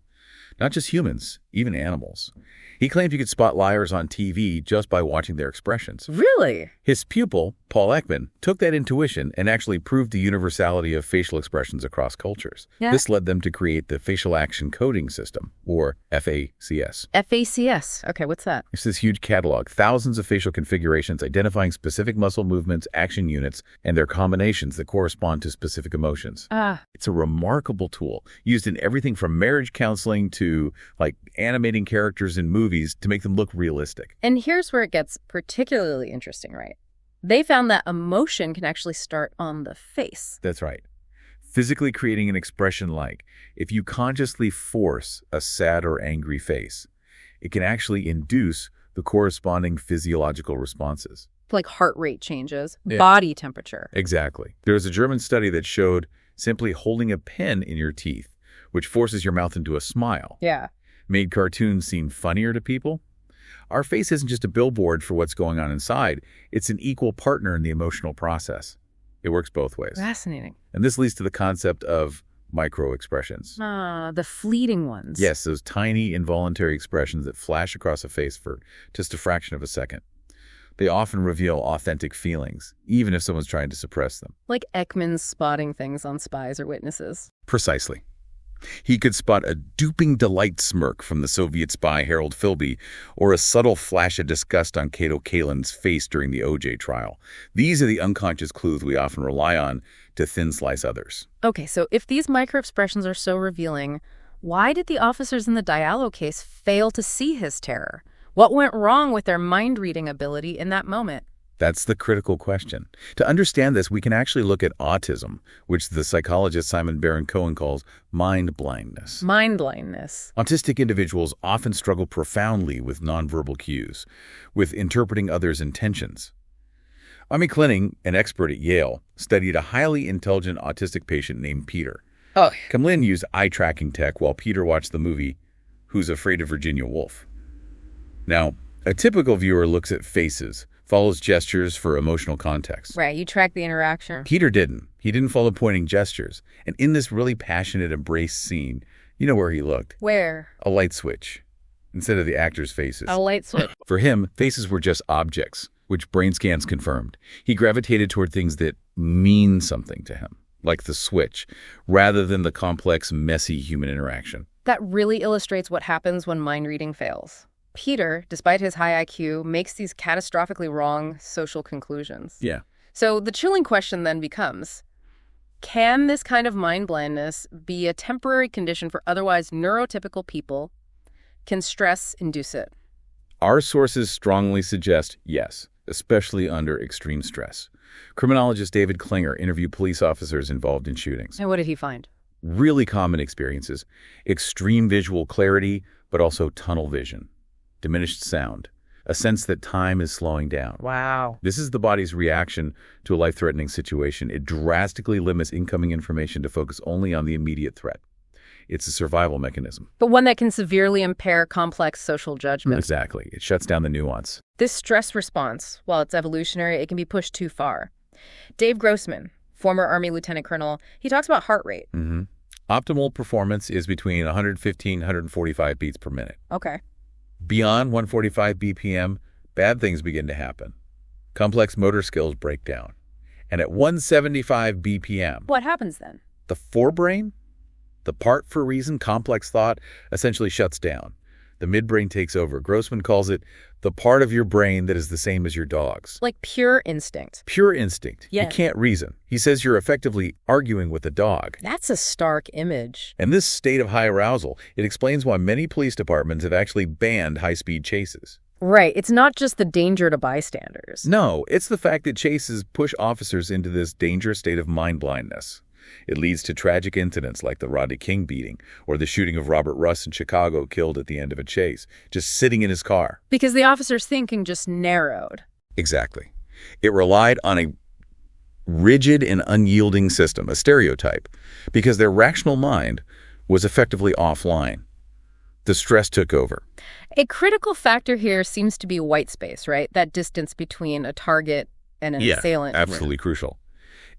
Not just humans, even animals. He claimed you could spot liars on TV just by watching their expressions. Really? His pupil, Paul Ekman, took that intuition and actually proved the universality of facial expressions across cultures. Yeah. This led them to create the Facial Action Coding System, or FACS. FACS. Okay, what's that? It's this huge catalog, thousands of facial configurations identifying specific muscle movements, action units, and their combinations that correspond to specific emotions. It's a remarkable tool used in everything from marriage counseling to animating characters in movies to make them look realistic. And here's where it gets particularly interesting, right? They found that emotion can actually start on the face. That's right. Physically creating an expression if you consciously force a sad or angry face, it can actually induce the corresponding physiological responses. Like heart rate changes, Yeah. body temperature. Exactly. There was a German study that showed simply holding a pen in your teeth, which forces your mouth into a smile, Yeah. made cartoons seem funnier to people. Our face isn't just a billboard for what's going on inside. It's an equal partner in the emotional process. It works both ways. Fascinating. And this leads to the concept of micro-expressions. The fleeting ones. Yes, those tiny involuntary expressions that flash across a face for just a fraction of a second. They often reveal authentic feelings, even if someone's trying to suppress them. Like Ekman's spotting things on spies or witnesses. Precisely. He could spot a duping delight smirk from the Soviet spy Harold Philby or a subtle flash of disgust on Kato Kalin's face during the OJ trial. These are the unconscious clues we often rely on to thin slice others. Okay, so if these microexpressions are so revealing, why did the officers in the Diallo case fail to see his terror? What went wrong with their mind-reading ability in that moment? That's the critical question. To understand this, we can actually look at autism, which the psychologist Simon Baron-Cohen calls mind blindness. Mind blindness. Autistic individuals often struggle profoundly with nonverbal cues, with interpreting others' intentions. Ami Klinning, an expert at Yale, studied a highly intelligent autistic patient named Peter. Oh. Kamlin used eye-tracking tech while Peter watched the movie Who's Afraid of Virginia Woolf. Now, a typical viewer looks at faces, follows gestures for emotional context. Right, you track the interaction. Peter didn't. He didn't follow pointing gestures. And in this really passionate embrace scene, you know where he looked? Where? A light switch, instead of the actors' faces. A light switch. For him, faces were just objects, which brain scans confirmed. He gravitated toward things that mean something to him, like the switch, rather than the complex, messy human interaction. That really illustrates what happens when mind reading fails. Peter, despite his high IQ, makes these catastrophically wrong social conclusions. Yeah. So the chilling question then becomes, can this kind of mind blindness be a temporary condition for otherwise neurotypical people? Can stress induce it? Our sources strongly suggest yes, especially under extreme stress. Criminologist David Klinger interviewed police officers involved in shootings. And what did he find? Really common experiences: extreme visual clarity, but also tunnel vision, diminished sound, a sense that time is slowing down. Wow. This is the body's reaction to a life-threatening situation. It drastically limits incoming information to focus only on the immediate threat. It's a survival mechanism. But one that can severely impair complex social judgment. Exactly. It shuts down the nuance. This stress response, while it's evolutionary, it can be pushed too far. Dave Grossman, former Army Lieutenant Colonel, he talks about heart rate. Optimal performance is between 115 and 145 beats per minute. Okay. Beyond 145 BPM, bad things begin to happen. Complex motor skills break down. And at 175 BPM, What happens then? the forebrain, the part for reason, complex thought, essentially shuts down. The midbrain takes over. Grossman calls it the part of your brain that is the same as your dog's. Like pure instinct. Pure instinct. Yeah. You can't reason. He says you're effectively arguing with a dog. That's a stark image. And this state of high arousal, it explains why many police departments have actually banned high-speed chases. Right. It's not just the danger to bystanders. No, it's the fact that chases push officers into this dangerous state of mind blindness. It leads to tragic incidents like the Rodney King beating or the shooting of Robert Russ in Chicago, killed at the end of a chase, just sitting in his car. Because the officer's thinking just narrowed. Exactly. It relied on a rigid and unyielding system, a stereotype, because their rational mind was effectively offline. The stress took over. A critical factor here seems to be white space, right? That distance between a target and an assailant. Absolutely crucial.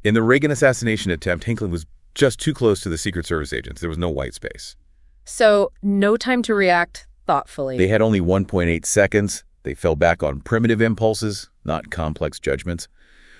In the Reagan assassination attempt, Hinckley was just too close to the Secret Service agents. There was no white space. So no time to react, thoughtfully. They had only 1.8 seconds. They fell back on primitive impulses, not complex judgments.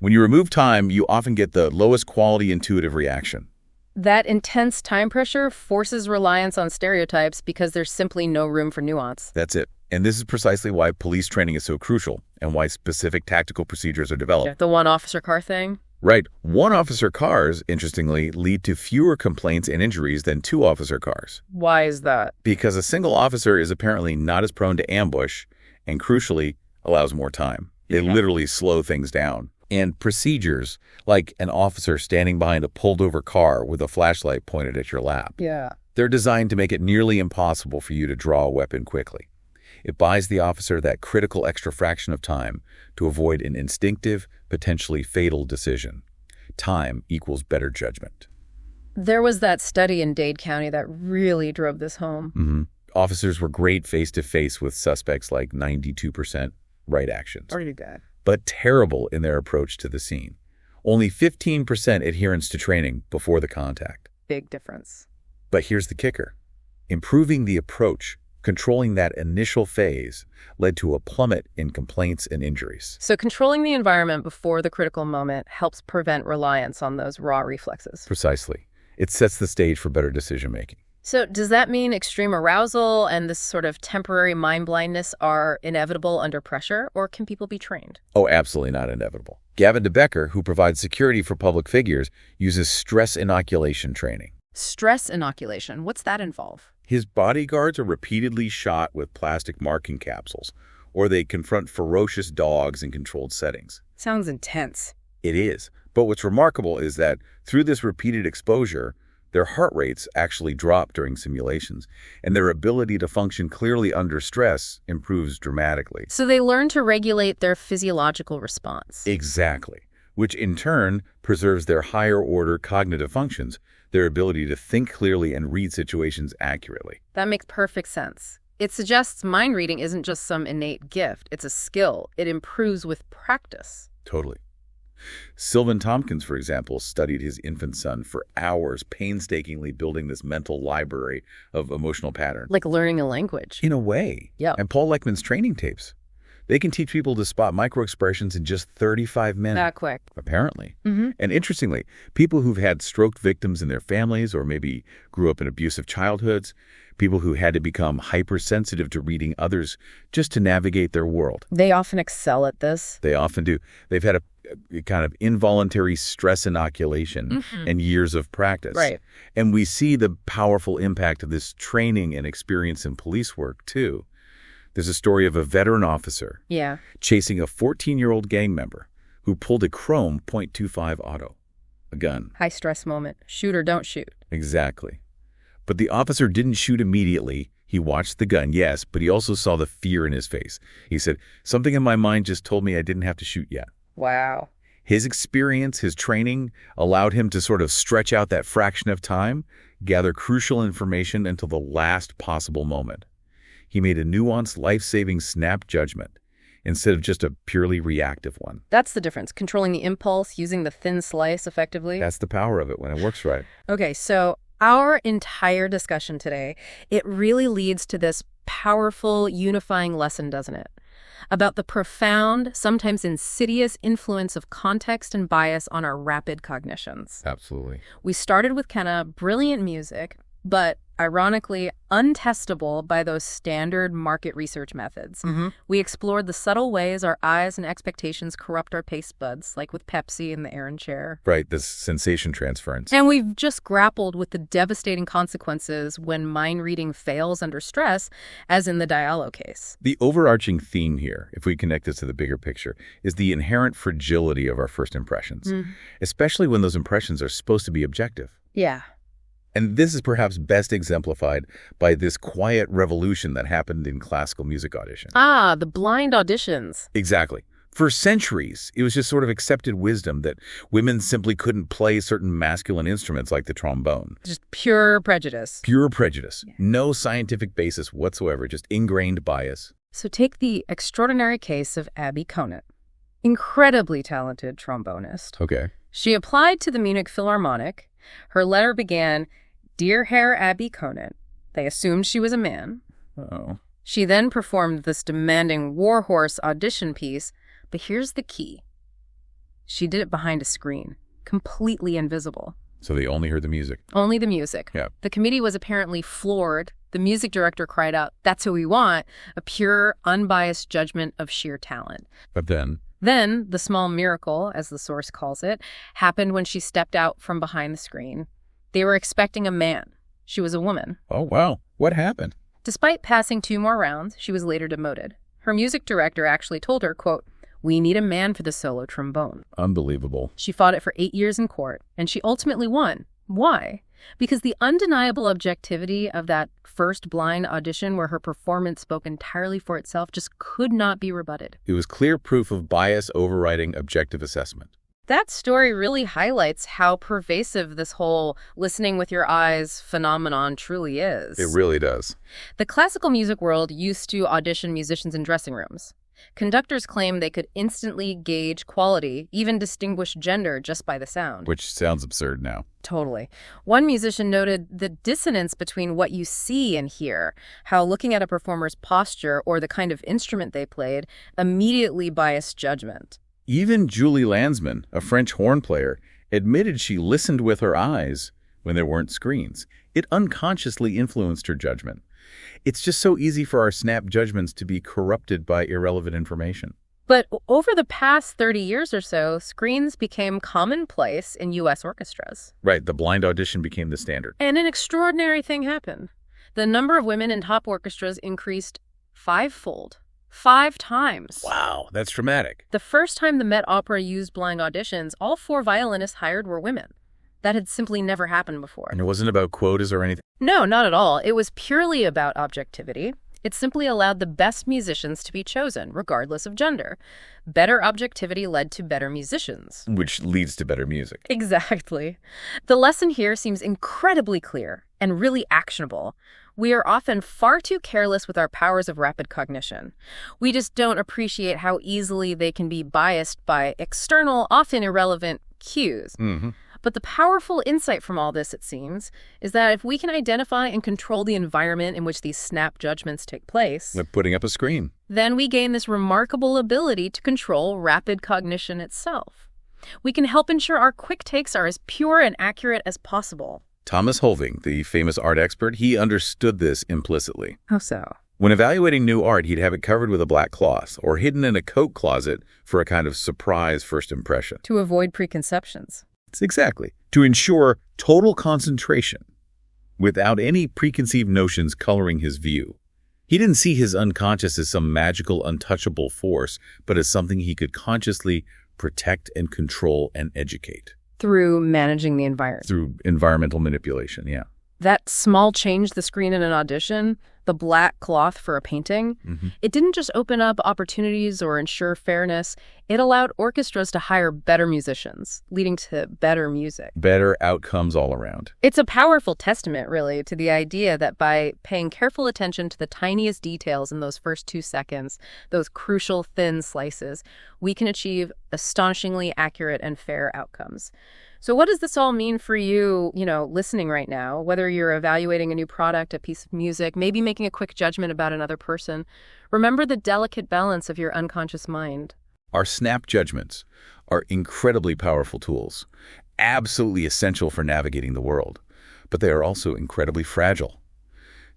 When you remove time, you often get the lowest quality intuitive reaction. That intense time pressure forces reliance on stereotypes because there's simply no room for nuance. That's it. And this is precisely why police training is so crucial and why specific tactical procedures are developed. Yeah, the one-officer car thing? Right. One-officer cars, interestingly, lead to fewer complaints and injuries than two-officer cars. Why is that? Because a single officer is apparently not as prone to ambush and, crucially, allows more time. They literally slow things down. And procedures, like an officer standing behind a pulled-over car with a flashlight pointed at your lap, they're designed to make it nearly impossible for you to draw a weapon quickly. It buys the officer that critical extra fraction of time to avoid an instinctive, potentially fatal decision. Time equals better judgment. There was that study in Dade County that really drove this home. Officers were great face-to-face with suspects, like 92% right actions. Pretty good. But terrible in their approach to the scene. Only 15% adherence to training before the contact. Big difference. But here's the kicker. Improving the approach, controlling that initial phase, led to a plummet in complaints and injuries. So controlling the environment before the critical moment helps prevent reliance on those raw reflexes. Precisely. It sets the stage for better decision-making. So does that mean extreme arousal and this sort of temporary mind blindness are inevitable under pressure, or can people be trained? Oh, absolutely not inevitable. Gavin DeBecker, who provides security for public figures, uses stress inoculation training. Stress inoculation, what's that involve? His bodyguards are repeatedly shot with plastic marking capsules, or they confront ferocious dogs in controlled settings. Sounds intense. It is. But what's remarkable is that through this repeated exposure, their heart rates actually drop during simulations, and their ability to function clearly under stress improves dramatically. So they learn to regulate their physiological response. Exactly, which in turn preserves their higher-order cognitive functions, their ability to think clearly and read situations accurately. That makes perfect sense. It suggests mind reading isn't just some innate gift. It's a skill. It improves with practice. Totally. Sylvan Tompkins, for example, studied his infant son for hours, painstakingly building this mental library of emotional patterns. Like learning a language. In a way. Yeah. And Paul Lekman's training tapes. They can teach people to spot microexpressions in just 35 minutes. That quick. Apparently. And interestingly, people who've had stroke victims in their families or maybe grew up in abusive childhoods, people who had to become hypersensitive to reading others just to navigate their world. They often excel at this. They often do. They've had a kind of involuntary stress inoculation and years of practice. Right. And we see the powerful impact of this training and experience in police work, too. There's a story of a veteran officer chasing a 14-year-old gang member who pulled a chrome .25 auto, a gun. High stress moment. Shoot or don't shoot. Exactly. But the officer didn't shoot immediately. He watched the gun, yes, but he also saw the fear in his face. He said, "Something in my mind just told me I didn't have to shoot yet." Wow. His experience, his training, allowed him to sort of stretch out that fraction of time, gather crucial information until the last possible moment. He made a nuanced, life-saving snap judgment instead of just a purely reactive one. That's the difference. Controlling the impulse, using the thin slice effectively. That's the power of it when it works right. Okay, so our entire discussion today, it really leads to this powerful, unifying lesson, doesn't it? About the profound, sometimes insidious influence of context and bias on our rapid cognitions. Absolutely. We started with Kenna, brilliant music, but ironically untestable by those standard market research methods. We explored the subtle ways our eyes and expectations corrupt our taste buds, like with Pepsi in the Aaron chair. Right, this sensation transference. And we've just grappled with the devastating consequences when mind reading fails under stress, as in the Diallo case. The overarching theme here, if we connect this to the bigger picture, is the inherent fragility of our first impressions, especially when those impressions are supposed to be objective. Yeah. And this is perhaps best exemplified by this quiet revolution that happened in classical music audition. Ah, the blind auditions. Exactly. For centuries, it was just sort of accepted wisdom that women simply couldn't play certain masculine instruments like the trombone. Just pure prejudice. Pure prejudice. No scientific basis whatsoever, just ingrained bias. So take the extraordinary case of Abby Conant. Incredibly talented trombonist. Okay. She applied to the Munich Philharmonic. Her letter began, "Dear Herr Abby Conant." They assumed she was a man. Uh-oh. She then performed this demanding warhorse audition piece, but here's the key. She did it behind a screen, completely invisible. So they only heard the music. Only the music. Yeah. The committee was apparently floored. The music director cried out, "That's who we want," a pure, unbiased judgment of sheer talent. But then Then, the small miracle, as the source calls it, happened when she stepped out from behind the screen. They were expecting a man. She was a woman. oh, wow. What happened? Despite passing 2 more rounds, she was later demoted. Her music director actually told her, quote, "We need a man for the solo trombone." Unbelievable. She fought it for 8 years in court, and she ultimately won. Why? Because the undeniable objectivity of that first blind audition where her performance spoke entirely for itself just could not be rebutted. It was clear proof of bias overriding objective assessment. That story really highlights how pervasive this whole listening with your eyes phenomenon truly is. It really does. The classical music world used to audition musicians in dressing rooms. Conductors claim they could instantly gauge quality, even distinguish gender just by the sound. Which sounds absurd now. Totally. One musician noted the dissonance between what you see and hear, how looking at a performer's posture or the kind of instrument they played immediately biased judgment. Even Julie Landsman, a French horn player, admitted she listened with her eyes when there weren't screens. It unconsciously influenced her judgment. It's just so easy for our snap judgments to be corrupted by irrelevant information. But over the past 30 years or so, screens became commonplace in U.S. orchestras. Right, the blind audition became the standard. And an extraordinary thing happened. The number of women in top orchestras increased 5-fold. 5 times. Wow, that's dramatic. The first time the Met Opera used blind auditions, all 4 violinists hired were women. That had simply never happened before. And it wasn't about quotas or anything? No, not at all. It was purely about objectivity. It simply allowed the best musicians to be chosen, regardless of gender. Better objectivity led to better musicians. Which leads to better music. Exactly. The lesson here seems incredibly clear and really actionable. We are often far too careless with our powers of rapid cognition. We just don't appreciate how easily they can be biased by external, often irrelevant cues. Mm-hmm. But the powerful insight from all this, it seems, is that if we can identify and control the environment in which these snap judgments take place, Like putting up a screen. then we gain this remarkable ability to control rapid cognition itself. We can help ensure our quick takes are as pure and accurate as possible. Thomas Holving, the famous art expert, he understood this implicitly. How so? When evaluating new art, he'd have it covered with a black cloth or hidden in a coat closet for a kind of surprise first impression. To avoid preconceptions. Exactly. To ensure total concentration without any preconceived notions coloring his view. He didn't see his unconscious as some magical, untouchable force, but as something he could consciously protect and control and educate. Through managing the environment. Through environmental manipulation, yeah. That small change the screen in an audition, the black cloth for a painting, it didn't just open up opportunities or ensure fairness. It allowed orchestras to hire better musicians, leading to better music. Better outcomes all around. It's a powerful testament, really, to the idea that by paying careful attention to the tiniest details in those first 2 seconds, those crucial thin slices, we can achieve astonishingly accurate and fair outcomes. So what does this all mean for you, listening right now, whether you're evaluating a new product, a piece of music, maybe making a quick judgment about another person? Remember the delicate balance of your unconscious mind. Our snap judgments are incredibly powerful tools, absolutely essential for navigating the world, but they are also incredibly fragile.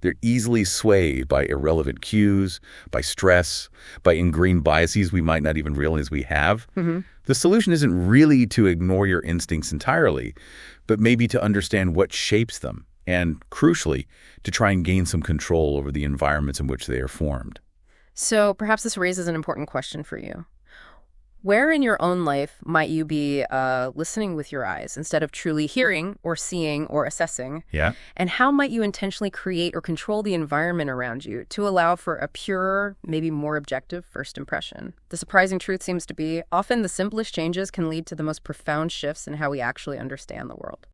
They're easily swayed by irrelevant cues, by stress, by ingrained biases we might not even realize we have. The solution isn't really to ignore your instincts entirely, but maybe to understand what shapes them, and crucially, to try and gain some control over the environments in which they are formed. So perhaps this raises an important question for you. Where in your own life might you be listening with your eyes instead of truly hearing or seeing or assessing? Yeah. And how might you intentionally create or control the environment around you to allow for a purer, maybe more objective first impression? The surprising truth seems to be often the simplest changes can lead to the most profound shifts in how we actually understand the world.